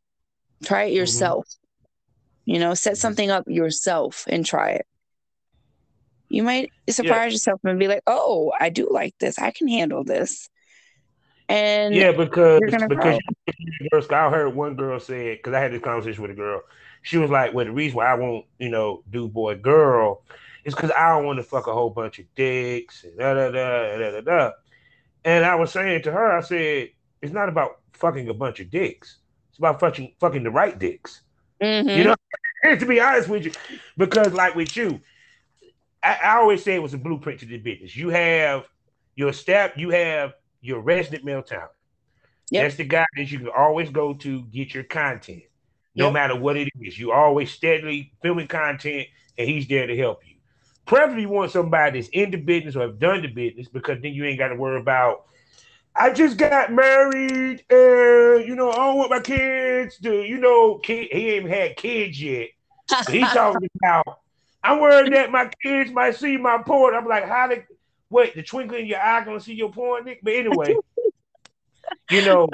Try it Mm-hmm. yourself. Set Mm-hmm. something up yourself and try it. You might Yeah. surprise yourself and be like, "Oh, I do like this. I can handle this." and Yeah, because you're gonna because grow. girls, I heard one girl said, because I had this conversation with a girl. She was like, "Well, the reason why I won't, do boy girl is because I don't want to fuck a whole bunch of dicks and da da da da da da." And I was saying to her, I said, "It's not about fucking a bunch of dicks. It's about fucking the right dicks." You Mm-hmm. know, to be honest with you, because like with you, I always say it was a blueprint to the business. You have your step, you have your resident male talent. Yep. That's the guy that you can always go to get your content, no Yep. matter what it is. You always steadily filming content, and he's there to help you. Preferably, you want somebody that's in the business or have done the business, because then you ain't got to worry about. I just got married, and I don't want my kids to, he ain't had kids yet, but he talking about. I'm worried that my kids might see my porn. I'm like, how did wait the twinkle in your eye gonna see your porn, Nick? But anyway, you know,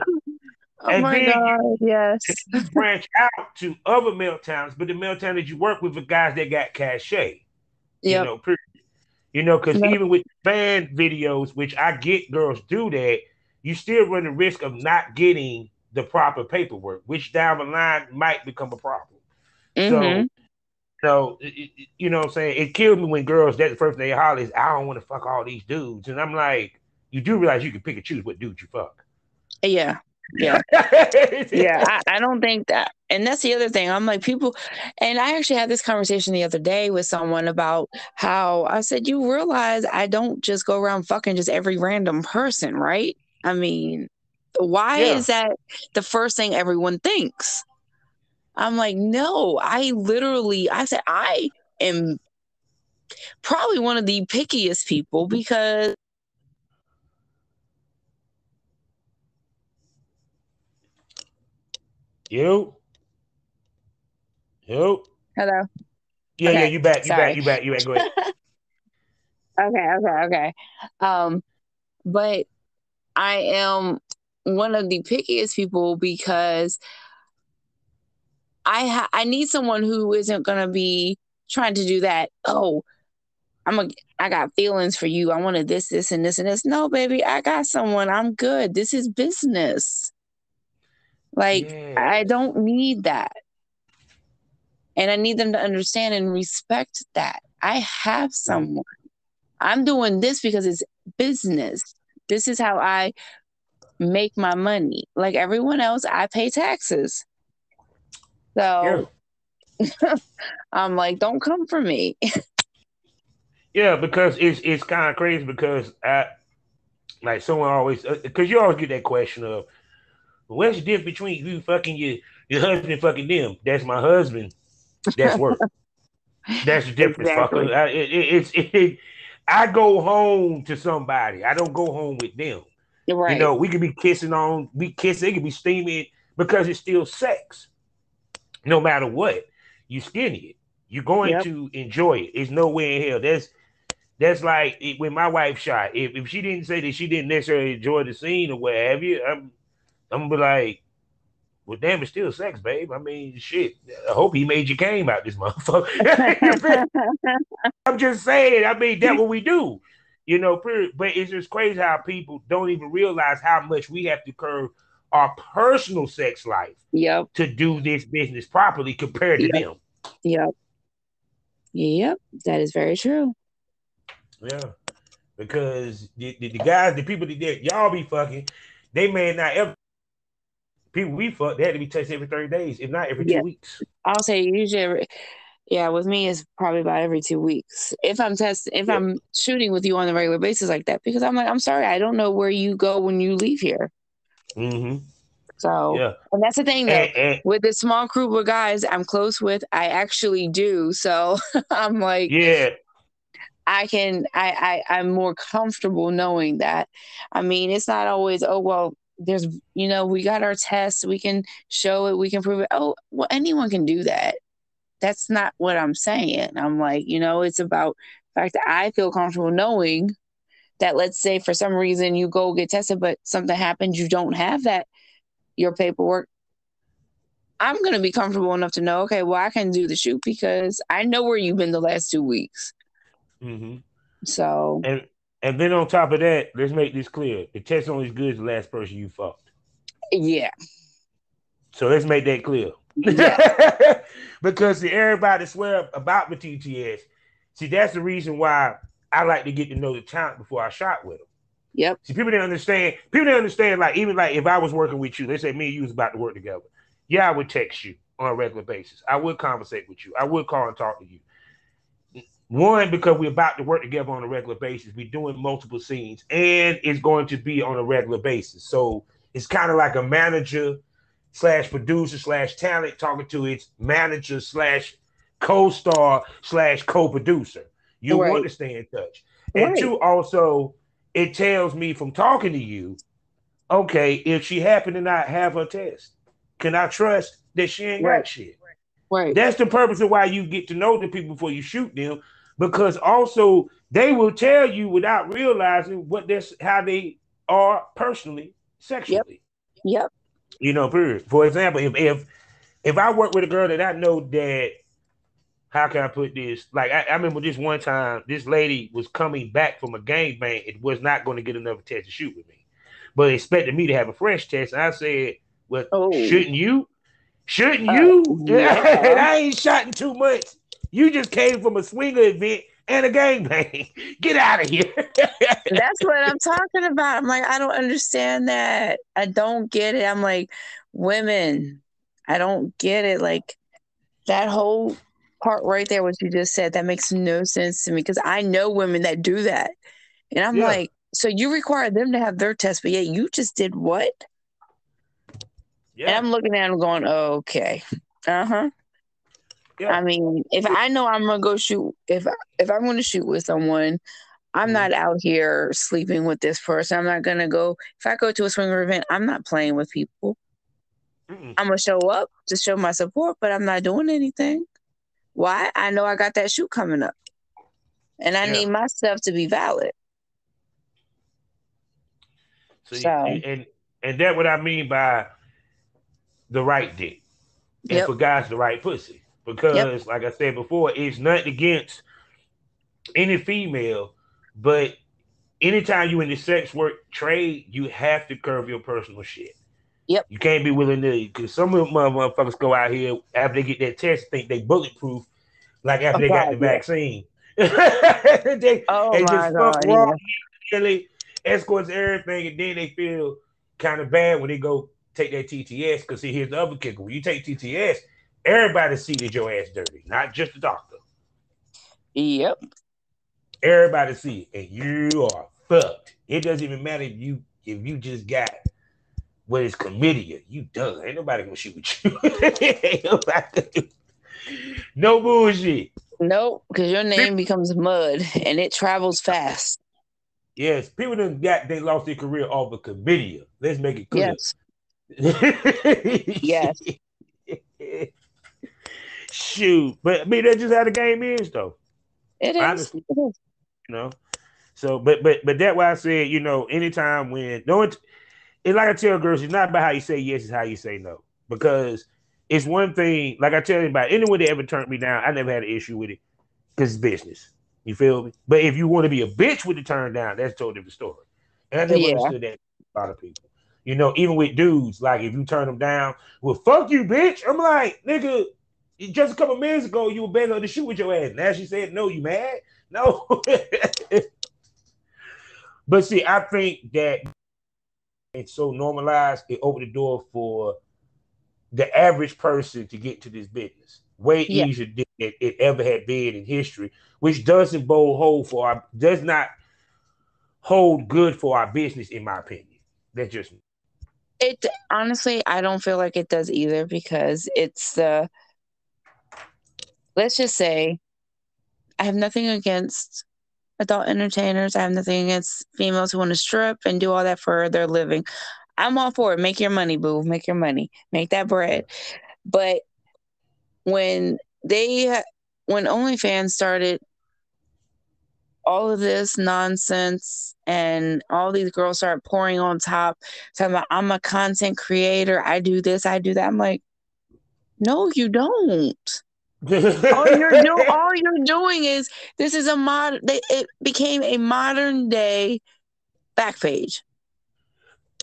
Oh and my then God, yes. you branch out to other male talents, but the male talent that you work with are guys that got cachet. Yep. Period. Because Yep. even with fan videos, which I get girls do that, you still run the risk of not getting the proper paperwork, which down the line might become a problem. Mm-hmm. So, you know what I'm saying? It kills me when girls, that's the first thing they holler is, I don't want to fuck all these dudes. And I'm like, you do realize you can pick and choose what dudes you fuck. Yeah. Yeah. Yeah. I don't think that. And that's the other thing. I'm like, people, and I actually had this conversation the other day with someone about how I said, you realize I don't just go around fucking just every random person, right? I mean, why Yeah. is that the first thing everyone thinks? I'm like, no, I said, I am probably one of the pickiest people because You. hello. Yeah, Okay, you back, sorry. you back. Go ahead. Okay. Um, but I am one of the pickiest people because I need someone who isn't gonna be trying to do that. Oh, I got feelings for you. I wanted this, and this, and this. No, baby, I got someone. I'm good. This is business. Like, I Yes. don't need that. And I need them to understand and respect that. I have someone. I'm doing this because it's business. This is how I make my money. Like everyone else, I pay taxes. Yeah. So I'm like, don't come for me. Yeah, because it's kind of crazy because I like someone always because you always get that question of what's the difference between you fucking your husband and fucking them? That's my husband. That's work. That's the difference, Exactly. fucker. I go home to somebody. I don't go home with them. You're right. We could be kissing on, we kissing, it could be steaming because it's still sex. No matter what, you skinny it. You're going Yep. to enjoy it. It's nowhere in hell. That's like when my wife shot. If she didn't say that she didn't necessarily enjoy the scene or what have you, I'm gonna be like, well, damn, it's still sex, babe. I mean, shit. I hope he made you came out this motherfucker. I'm just saying. I mean, that's what we do. Period. But it's just crazy how people don't even realize how much we have to curb our personal sex life Yep. to do this business properly compared to Yep. them. Yep. Yep. That is very true. Yeah. Because the guys, the people that y'all be fucking, they may not ever. People we fuck, they had to be tested every 30 days, if not every two Yeah. weeks. I'll say usually, yeah, with me it's probably about every 2 weeks. If Yeah. I'm shooting with you on a regular basis like that, because I'm like, I'm sorry, I don't know where you go when you leave here. Mm-hmm. So, Yeah. and that's the thing though, And with this small group of guys I'm close with, I actually do. So I'm like, yeah. I'm more comfortable knowing that. I mean, it's not always, oh, well, we got our tests, we can show it, we can prove it. Oh, well, anyone can do that. That's not what I'm saying. I'm like, it's about the fact that I feel comfortable knowing that, let's say for some reason you go get tested, but something happens, you don't have your paperwork. I'm going to be comfortable enough to know, okay, well, I can do the shoot because I know where you've been the last 2 weeks. Mm-hmm. So, And And then on top of that, let's make this clear: the test only is good as the last person you fucked. Yeah. So let's make that clear. Yeah. Because see, everybody swear about the TTS. See, that's the reason why I like to get to know the talent before I shot with them. Yep. See, people didn't understand. People didn't understand. Like even like if I was working with you, let's say me and you was about to work together. Yeah, I would text you on a regular basis. I would conversate with you. I would call and talk to you. One, because we're about to work together on a regular basis. We're doing multiple scenes, and it's going to be on a regular basis. So it's kind of like a manager slash producer slash talent talking to its manager slash co-star slash co-producer. You want to stay in touch. And two, also, it tells me from talking to you, okay, if she happened to not have her test, can I trust that she ain't got shit? Right. That's the purpose of why you get to know the people before you shoot them, because also they will tell you without realizing what this how they are personally, sexually. Yep. You know, period. For example, if I work with a girl that I know that, how can I put this? Like I remember this one time, this lady was coming back from a gangbang. It was not going to get another test to shoot with me, but expected me to have a fresh test. And I said, "Well, shouldn't you? Shouldn't you? Yeah. And I ain't shot in 2 months. You just came from a swinger event and a gangbang. Get out of here." That's what I'm talking about. I'm like, I don't understand that. I don't get it. I'm like, women, I don't get it. Like that whole part right there, what you just said, that makes no sense to me because I know women that do that. And I'm like, so you require them to have their test, but yet you just did what? Yeah. And I'm looking at them going, oh, okay. Uh-huh. Yeah. I mean, if I know I'm gonna go shoot, if I'm gonna shoot with someone, I'm not out here sleeping with this person. I'm not gonna go. If I go to a swinger event, I'm not playing with people. I'm gonna show up to show my support, but I'm not doing anything. Why? I know I got that shoot coming up, and I need my stuff to be valid. So and that's what I mean by the right dick, and for guys, the right pussy. Because, like I said before, it's nothing against any female, but anytime you in the sex work trade, you have to curve your personal shit. Yep. You can't be willing to, because some of the motherfuckers go out here after they get that test, think they bulletproof, like after they got the vaccine. They just fuck raw, really escorts everything, and then they feel kind of bad when they go take that TTS. Because see, here's the other kicker: when you take TTS, everybody see that your ass dirty, not just the doctor. Yep. Everybody see it, and you are fucked. It doesn't even matter if you just got what is chlamydia. You done. Ain't nobody gonna shoot with you. No bullshit. Nope, because your name becomes mud and it travels fast. Yes, people they lost their career off of chlamydia. Let's make it clear. Yes. Yes. Shoot, but I mean that's just how the game is, though. It is. Honestly, you know. So, but that's why I said, anytime when it's like I tell girls, it's not about how you say yes, it's how you say no. Because it's one thing, like I tell anybody, anyone that ever turned me down, I never had an issue with it because it's business. You feel me? But if you want to be a bitch with the turn down, that's a totally different story. And I never understood that a lot of people. Even with dudes, like if you turn them down, well, fuck you, bitch. I'm like, nigga, just a couple minutes ago, you were begging her to shoot with your ass. Now she said, no, you mad? No. But see, I think that it's so normalized, it opened the door for the average person to get to this business way easier than it ever had been in history, which does not hold good for our business, in my opinion. That's just it. Honestly, I don't feel like it does either, because it's let's just say, I have nothing against adult entertainers. I have nothing against females who want to strip and do all that for their living. I'm all for it. Make your money, boo. Make your money. Make that bread. But when OnlyFans started all of this nonsense and all these girls start pouring on top, talking about, I'm a content creator, I do this, I do that. I'm like, no, you don't. All you're doing is this is a mod. It became a modern day back page.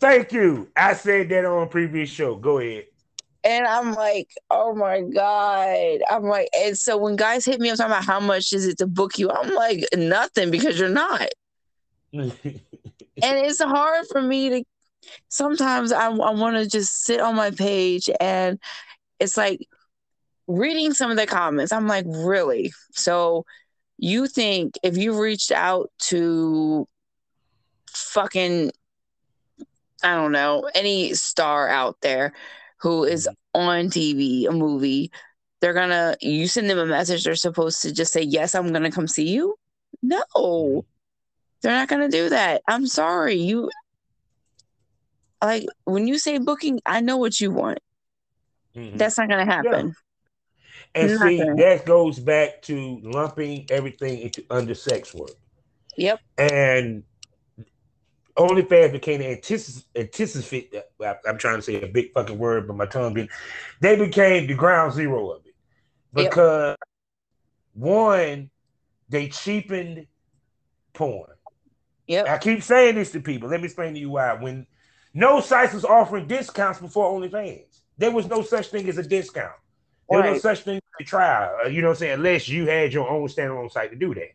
Thank you. I said that on a previous show. Go ahead. And I'm like, oh my God. I'm like, and so when guys hit me up talking about how much is it to book you, I'm like, nothing, because you're not. And it's hard for me to sometimes I want to just sit on my page, and it's like reading some of the comments. I'm like, really? So you think if you reached out to fucking, I don't know, any star out there who is on TV, a movie, you send them a message, they're supposed to just say, yes, I'm gonna come see you? No, they're not gonna do that. I'm sorry. Like, when you say booking, I know what you want. That's not gonna Yeah. happen. And see, that goes back to lumping everything into under sex work. Yep. And OnlyFans became anticipate. I'm trying to say a big fucking word, but my tongue being. They became the ground zero of it because one, they cheapened porn. Yep. I keep saying this to people. Let me explain to you why. When no sites was offering discounts before OnlyFans, there was no such thing as a discount. There was no such thing as a trial. You know what I'm saying? Unless you had your own standalone site to do that.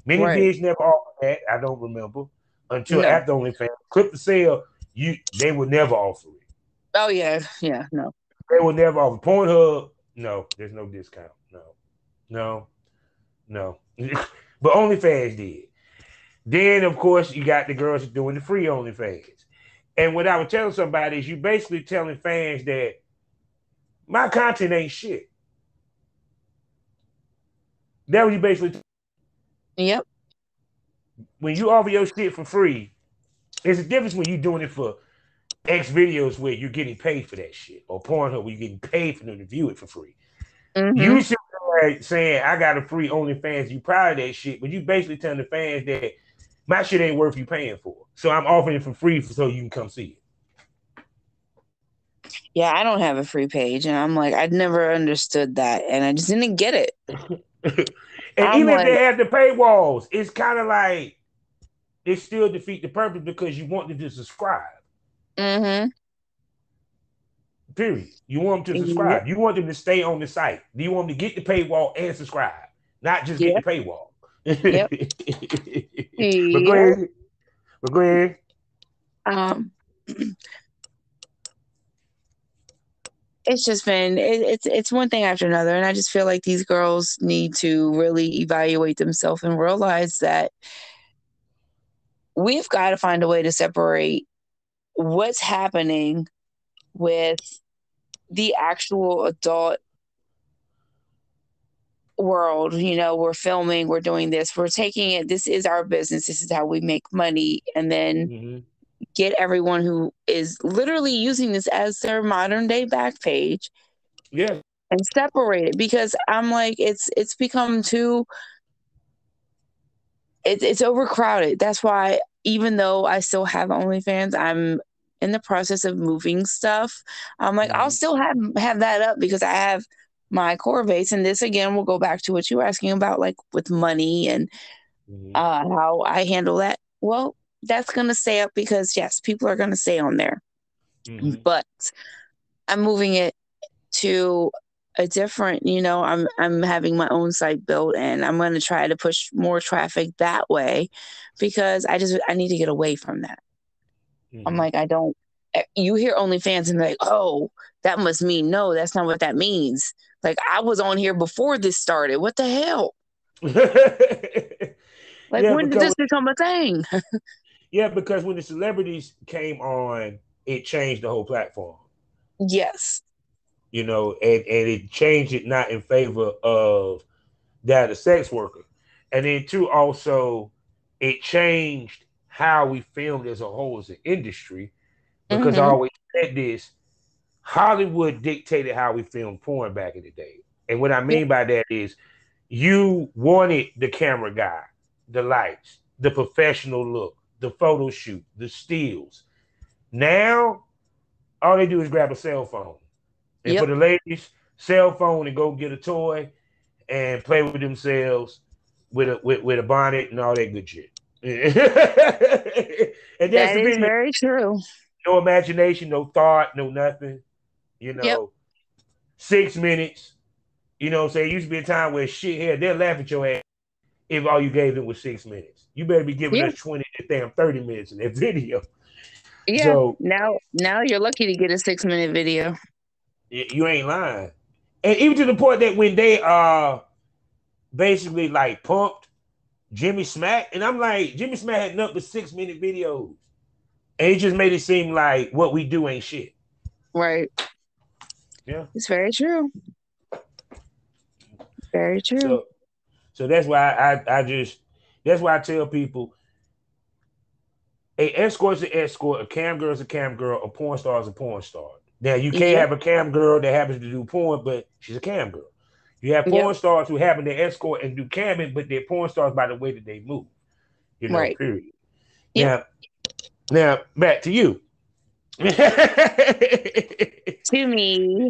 Many vids never offered that. I don't remember until after OnlyFans. Clip the sale, they would never offer it. Oh yeah, no. They would never offer. Pornhub, no, there's no discount. No. But OnlyFans did. Then, of course, you got the girls doing the free OnlyFans. And what I would tell somebody is you basically telling fans that my content ain't shit. That was you basically. Yep. When you offer your shit for free, there's a difference when you're doing it for X videos where you're getting paid for that shit, or Pornhub where you're getting paid for them to view it for free. You should be saying, I got a free OnlyFans, you proud of that shit, but you basically telling the fans that my shit ain't worth you paying for. So I'm offering it for free so you can come see it. Yeah, I don't have a free page, and I'm like, I'd never understood that, and I just didn't get it. And even if they have the paywalls, it's kind of like it still defeat the purpose because you want them to subscribe. Period. You want them to subscribe. You want them to stay on the site. You want them to get the paywall and subscribe, not just get the paywall. Yep. But go ahead. It's just been it's one thing after another, and I just feel like these girls need to really evaluate themselves and realize that we've got to find a way to separate what's happening with the actual adult world. We're filming, we're doing this, we're taking it, this is our business, this is how we make money, and then get everyone who is literally using this as their modern day back page and separate it, because I'm like, it's become too, it's overcrowded. That's why, even though I still have OnlyFans, I'm in the process of moving stuff. I'm like, I'll still have that up because I have my core base. And this again will go back to what you were asking about, like with money and how I handle that. Well, that's going to stay up because yes, people are going to stay on there. But I'm moving it to a different, I'm having my own site built, and I'm going to try to push more traffic that way because I need to get away from that. I'm like, you hear OnlyFans and like, oh, that must mean no, that's not what that means. Like, I was on here before this started. What the hell? Like, when did this become a thing? Yeah, because when the celebrities came on, it changed the whole platform. Yes. And it changed it not in favor of that a sex worker. And then too, also, it changed how we filmed as a whole as an industry. Because I always said this, Hollywood dictated how we filmed porn back in the day. And what I mean by that is you wanted the camera guy, the lights, the professional look, the photo shoot, the stills. Now, all they do is grab a cell phone. And for the ladies, cell phone and go get a toy and play with themselves with a bonnet and all that good shit. And that's That the is video. very true. No imagination, no thought, no nothing. You Yep. know, 6 minutes. You know what I'm saying? Used to be a time where shit here, they'll laugh at your ass if all you gave them was 6 minutes. You better be giving Yeah. us 20 to damn 30 minutes in that video. Yeah. So Now you're lucky to get a 6-minute video. you ain't lying. And even to the point that when they basically like pumped Jimmy Smack, and I'm like, Jimmy Smack had nothing but 6-minute videos. And it just made it seem like what we do ain't shit. Right. Yeah. It's very true. Very true. So that's why that's why I tell people a escort's an escort, a cam girl's a cam girl, a porn star's a porn star. Now you can't Yep. have a cam girl that happens to do porn, but she's a cam girl. You have porn Yep. stars who happen to escort and do camming, but they're porn stars by the way that they move. You know, Right. period. Yep. Now back to you. To me.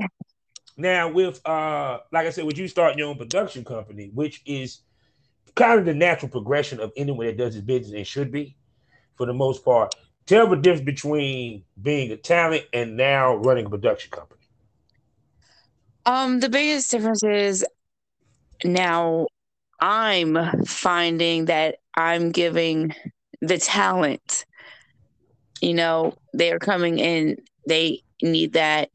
Now with like I said, with you starting your own production company, which is kind of the natural progression of anyone that does his business and should be, for the most part. Tell the difference between being a talent and now running a production company. The biggest difference is now I'm finding that I'm giving the talent, they are coming in, they need that.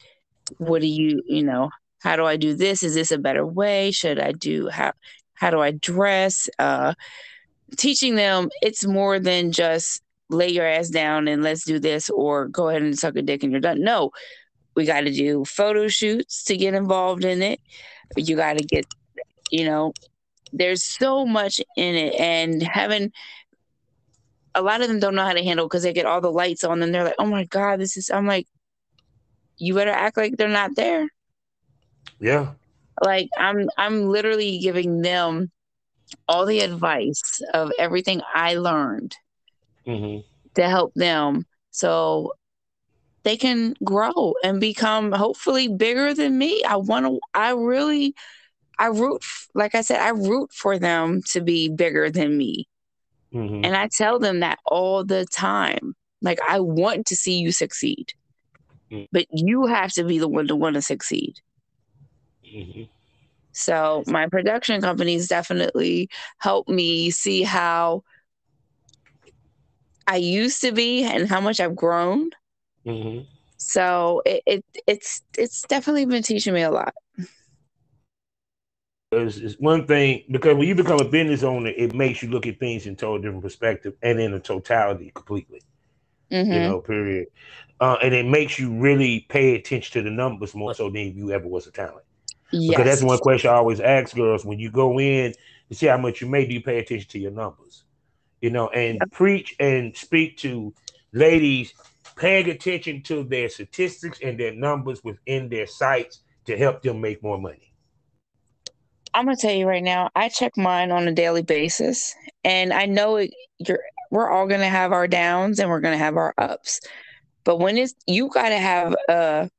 What do how do I do this? Is this a better way? Should I do, how do I dress? Teaching them it's more than just lay your ass down and let's do this, or go ahead and suck a dick and you're done. No, we got to do photo shoots to get involved in it. You got to get, there's so much in it, and having a lot of them don't know how to handle, because they get all the lights on and they're like, oh my God, I'm like, you better act like they're not there. Yeah. Like I'm literally giving them all the advice of everything I learned to help them so they can grow and become hopefully bigger than me. Like I said, I root for them to be bigger than me. And I tell them that all the time. Like, I want to see you succeed, but you have to be the one to want to succeed. So my production companies definitely helped me see how I used to be and how much I've grown. So it's definitely been teaching me a lot. It's one thing, because when you become a business owner, it makes you look at things in total different perspective and in a totality completely. Period. And it makes you really pay attention to the numbers more so than you ever was a talent. Yes. Because that's one question I always ask girls when you go in to see how much you make. Do you pay attention to your numbers? And preach and speak to ladies paying attention to their statistics and their numbers within their sites to help them make more money. I'm gonna tell you right now, I check mine on a daily basis, and I know we're all gonna have our downs and we're gonna have our ups. But when you gotta have a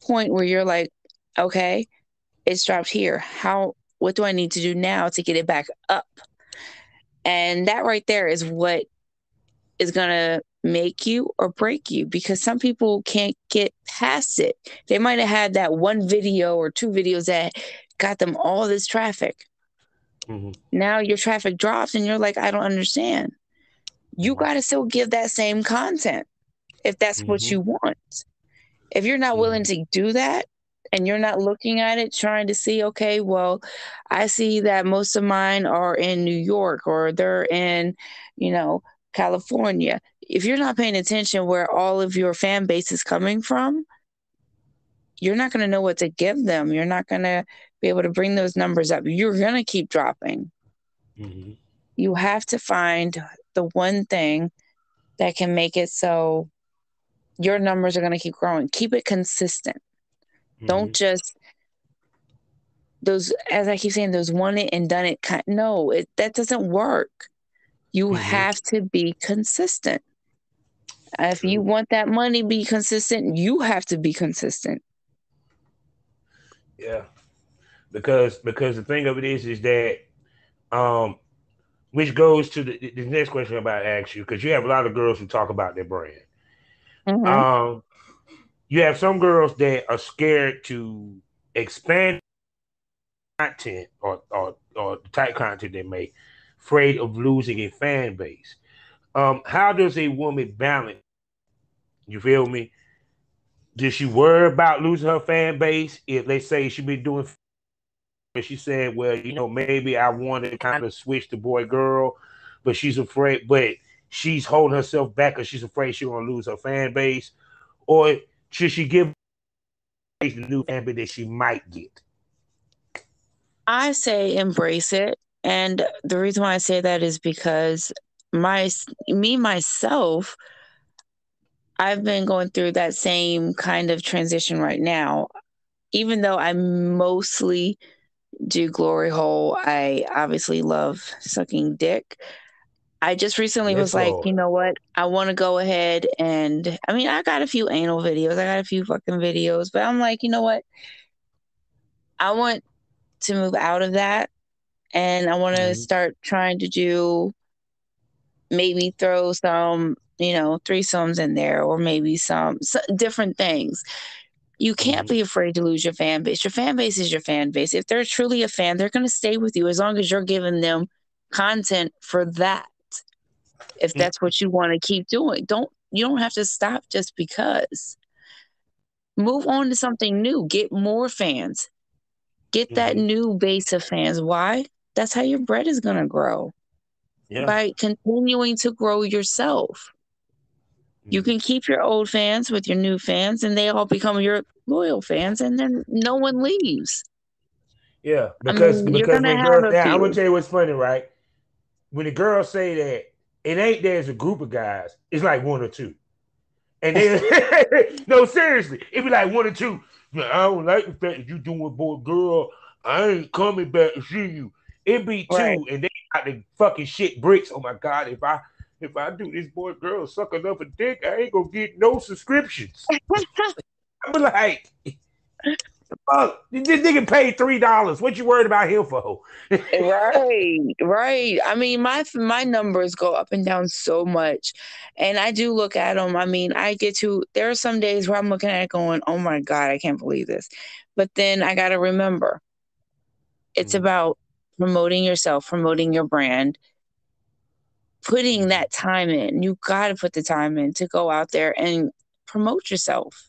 point where you're like, okay, it's dropped here. What do I need to do now to get it back up? And that right there is what is gonna make you or break you, because some people can't get past it. They might have had that one video or two videos that got them all this traffic. Now your traffic drops and you're like, I don't understand. You got to still give that same content if that's what you want. If you're not willing to do that and you're not looking at it trying to see, okay, well, I see that most of mine are in New York or they're in, California. If you're not paying attention where all of your fan base is coming from, you're not going to know what to give them. You're not going to be able to bring those numbers up. You're going to keep dropping. You have to find the one thing that can make it so your numbers are going to keep growing. Keep it consistent. Don't just as I keep saying, those one it and done it. No, that doesn't work. You have to be consistent. If you want that money to be consistent, you have to be consistent. Yeah. because the thing of it is that um which goes to the next question I'm about to ask you, because you have a lot of girls who talk about their brand. Mm-hmm. Um, you have some girls that are scared to expand content or the type content they make, afraid of losing a fan base. How does a woman balance? You feel me? Does she worry about losing her fan base if they say she been doing? She said, "Well, maybe I want to kind of switch to boy girl, but she's afraid. But she's holding herself back because she's afraid she's gonna lose her fan base. Or should she give the new fan base that she might get?" I say embrace it. And the reason why I say that is because my me myself, I've been going through that same kind of transition right now. Even though I mostly do glory hole, I obviously love sucking dick. I just recently was Yes, like, you Lord. know what? I want to go ahead and I mean, I got a few anal videos, I got a few fucking videos, but I'm like, you know what? I want to move out of that and I want to Mm-hmm. start trying to do maybe throw some, threesomes in there or maybe some different things. You can't Mm-hmm. be afraid to lose your fan base. Your fan base is your fan base. If they're truly a fan, they're going to stay with you as long as you're giving them content for that. If that's what you want to keep doing, you don't have to stop just because. Move on to something new. Get more fans. Get that Mm-hmm. new base of fans. Why? That's how your bread is going to grow. Yeah. By continuing to grow yourself. You Mm-hmm. can keep your old fans with your new fans and they all become your loyal fans and then no one leaves. Yeah. I Because mean, you're because going to when have girls, a yeah, I'm gonna few. tell you what's funny, right? When the girls say that it ain't there's a group of guys, it's like one or two. And then no, seriously, it'd be like one or two. "Man, I don't like the fact that you doing boy girl. I ain't coming back to see you. It'd be Right. two, and they got the fucking shit bricks. Oh my god, if I do this boy girl suck enough a dick, I ain't gonna get no subscriptions. I'm like, fuck, this nigga paid $3. What you worried about him for? Right, right. I mean, my numbers go up and down so much, and I do look at them. I mean, I get to there are some days where I'm looking at it going, "Oh my god, I can't believe this," but then I got to remember it's Mm-hmm. about promoting yourself, promoting your brand, putting Mm-hmm. that time in. You got to put the time in to go out there and promote yourself.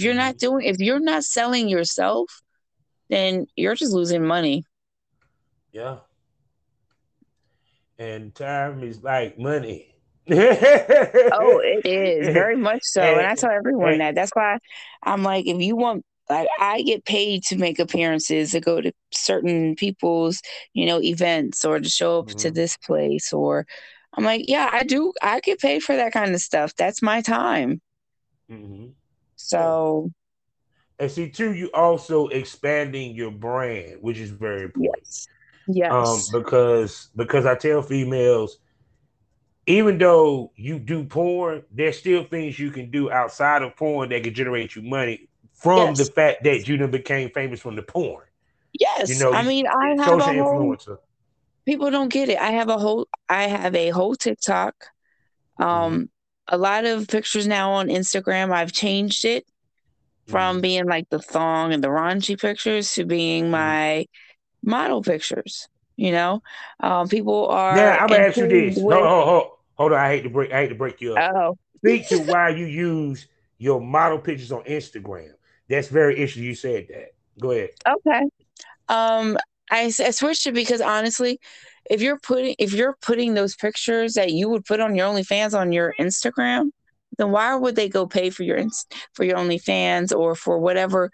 Mm-hmm. If you're not selling yourself, then you're just losing money. Yeah, and time is like money. Oh, it is very much so. And I and, tell everyone and that. That's why I'm like, if you want, like, I get paid to make appearances, to go to certain people's, events or to show up to mhm, this place. Or I'm like, yeah, I do. I get paid for that kind of stuff. That's my time. mhm. Yeah. So, And see, too, you also expanding your brand, which is very important. yes. Yes. Because I tell females, even though you do porn, there's still things you can do outside of porn that can generate you money from the Yes. fact that you done became famous from the porn. Yes. I You mean, I have social a whole, influencer. people don't get it. I have a whole TikTok. Mm-hmm. Um, a lot of pictures now on Instagram. I've changed it from Mm-hmm. being like the thong and the raunchy pictures to being Mm-hmm. my model pictures. People Now are I'm gonna ask you intrigued this. with. Hold on. I hate to break you up. Oh, Speak to why you use your model pictures on Instagram. That's very interesting. You said that. Go ahead. okay. Um, I switched it because honestly, if you're putting those pictures that you would put on your OnlyFans on your Instagram, then why would they go pay for for your OnlyFans or for whatever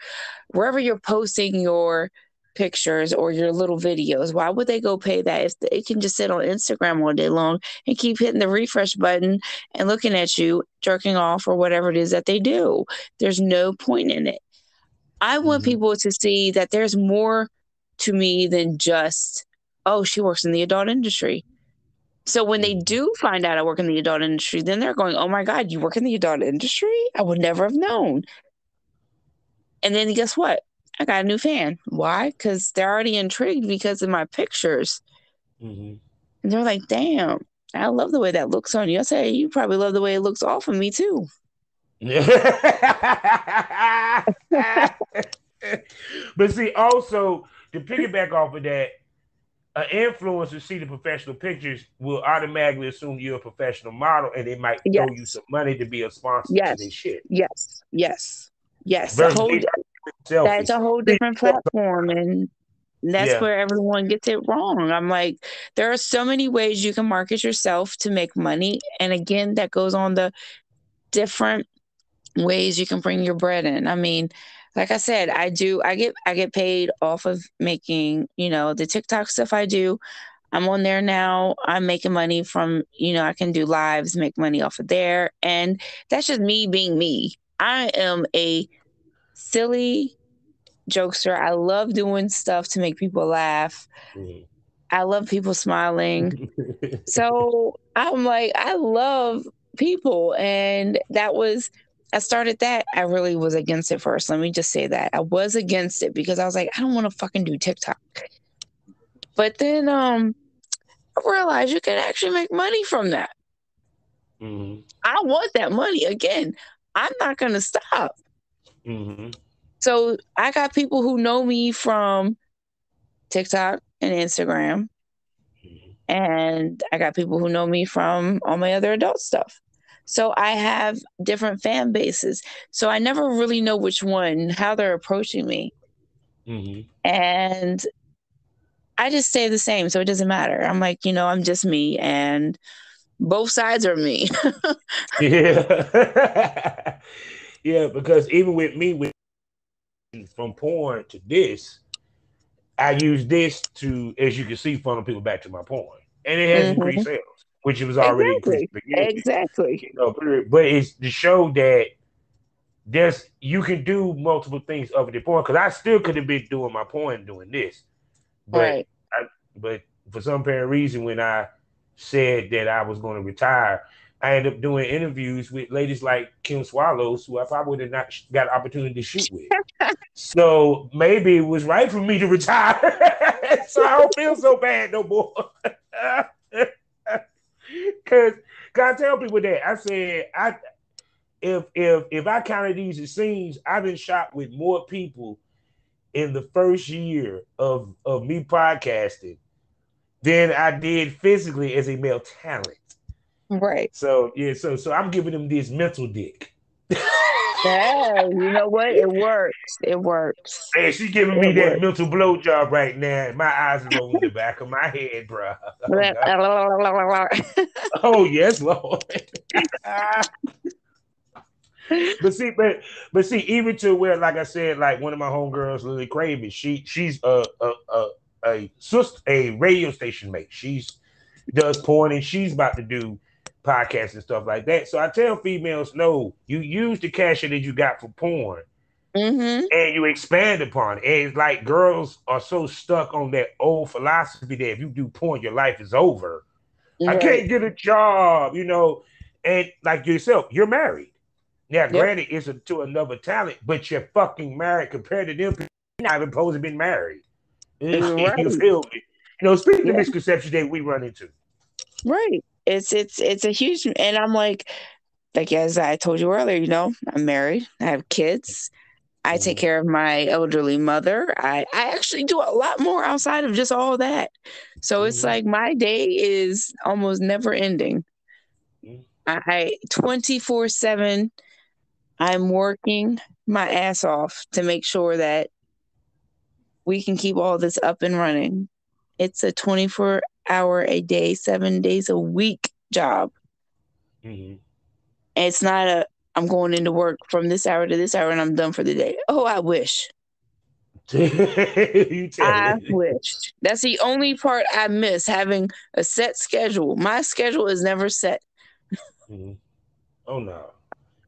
wherever you're posting your pictures or your little videos? Why would they go pay that if they can just sit on Instagram all day long and keep hitting the refresh button and looking at you jerking off or whatever it is that they do? There's no point in it. I want Mm-hmm. people to see that there's more to me than just, oh, she works in the adult industry. So when they Mm-hmm. do find out I work in the adult industry, then they're going, oh my God, you work in the adult industry? I would never have known. And then guess what? I got a new fan. Why? Because they're already intrigued because of my pictures. Mm-hmm. And they're like, damn, I love the way that looks on you. I say, you probably love the way it looks off of me too. But see, also to piggyback off of that, an influencer see the professional pictures will automatically assume you're a professional model, and they might throw you Yes. some money to be a sponsor to their Yes. shit. Yes. Yes. Yes. Versus they That's selfies. a whole different platform. And that's Yeah. where everyone gets it wrong. I'm like, there are so many ways you can market yourself to make money. And again, that goes on the different ways you can bring your bread in. I mean, like I said, I get paid off of making, the TikTok stuff I do. I'm on there now. I'm making money from, I can do lives, make money off of there. And that's just me being me. I am a silly jokester. I love doing stuff to make people laugh. Mm-hmm. I love people smiling. So I'm like, I love people. And I started that. I really was against it first. Let me just say that. I was against it because I was like, I don't want to fucking do TikTok. But then I realized you can actually make money from that. Mm-hmm. I want that money. Again, I'm not going to stop. Mm-hmm. So I got people who know me from TikTok and Instagram. And I got people who know me from all my other adult stuff. So I have different fan bases. So I never really know which one, how they're approaching me. Mm-hmm. And I just stay the same. So it doesn't matter. I'm like, I'm just me. And both sides are me. Yeah. Yeah, because even with me, from porn to this, I use this to, as you can see, funnel people back to my porn, and it has increased Mm-hmm. sales, which it was already increased Exactly. to begin with. Exactly. But it's to show that you can do multiple things other than porn. Because I still could have been doing my porn doing this, but Right. but for some apparent reason, when I said that I was going to retire, I ended up doing interviews with ladies like Kim Swallows, who I probably would have not got an opportunity to shoot with. So maybe it was right for me to retire. So I don't feel so bad no more. Cause I tell people that I said if I counted these as scenes, I've been shot with more people in the first year of me podcasting than I did physically as a male talent. Right. So yeah, so I'm giving them this mental dick. Yeah. You know what? It works. It works. Man, she giving me It that works. mental blowjob right now. My eyes are rolling in the back of my head, bro. Oh God. Oh yes, Lord. but see, even to where, like I said, like one of my homegirls, Lily Craven, she's a radio station mate. She's does porn and she's about to do podcasts and stuff like that. So I tell females, no, you use the cash that you got for porn Mm-hmm. and you expand upon it. And it's like girls are so stuck on that old philosophy that if you do porn, your life is over. I Right. can't get a job, and like yourself, you're married. Now, Yep. granted, it's to another talent, but you're fucking married compared to them. You're not even supposed to be married. You Right. feel me? Speaking of Yeah. misconceptions that we run into. Right. It's a huge, and I'm like as I told you earlier, I'm married. I have kids. I take Mm-hmm. care of my elderly mother. I actually do a lot more outside of just all that. So it's Mm-hmm. like my day is almost never ending. I 24/7 I'm working my ass off to make sure that we can keep all this up and running. It's a 24-hour a day, 7 days a week job. Mm-hmm. And it's not I'm going into work from this hour to this hour and I'm done for the day. Oh, I wish. You tell I it. wish. That's the only part I miss, having a set schedule. My schedule is never set. Mm-hmm. Oh no.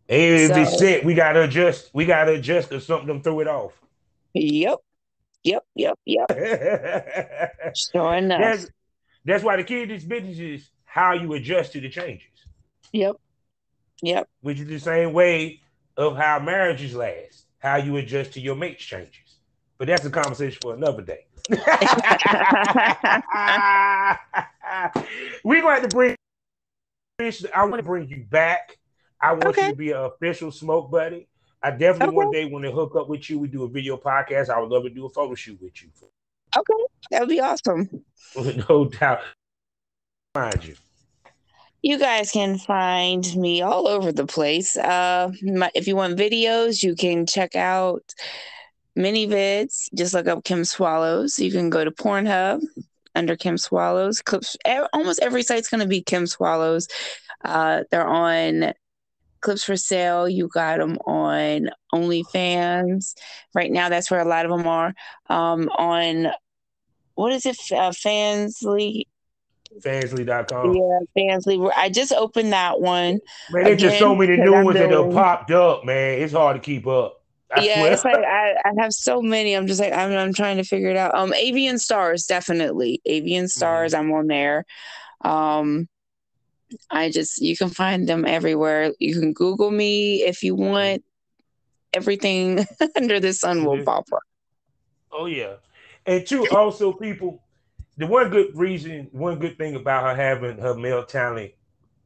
If it's So, set, we gotta adjust. We gotta adjust because something them threw it off. yep, yep, yep, yep. Sure enough. that's that's why the key of this business is how you adjust to the changes, Yep, yep, which is the same way of how marriages last. How you adjust to your mate's changes. But that's a conversation for another day. We're going to bring. I want to bring you back. I want you Okay. to be an official smoke buddy. I definitely one Okay. day want to hook up with you. We do a video podcast. I would love to do a photo shoot with you. Okay. That would be awesome. No doubt. Find you. You guys can find me all over the place. If you want videos, you can check out mini vids. Just look up Kim Swallows. You can go to Pornhub under Kim Swallows. Clips. Almost every site's going to be Kim Swallows. They're on Clips for Sale. You got them on OnlyFans. Right now, that's where a lot of them are. On what is it? Fansly. Fansly.com. Yeah, Fansly. I just opened that one Man, there's just so again many because new I'm ones that have doing. popped up, man. It's hard to keep up. I Yeah, swear. it's like I have so many. I'm just like I'm trying to figure it out. Avian Stars, definitely. Avian Stars, I'm on there. Um you can find them everywhere. You can Google me if you want. Everything under the sun will pop up. Oh yeah. And two, also people, the one good thing about her having her male talent,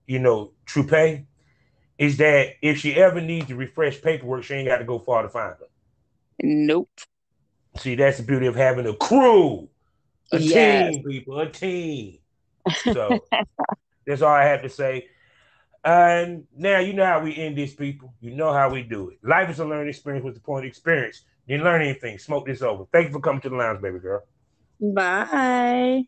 True Pay, is that if she ever needs to refresh paperwork, she ain't got to go far to find her. Nope. See, that's the beauty of having a crew, a Yes. team, people, a team. So that's all I have to say. And now you know how we end this, people. You know how we do it. Life is a learning experience with the point of experience. You didn't learn anything. Smoke this over. Thank you for coming to the lounge, baby girl. Bye.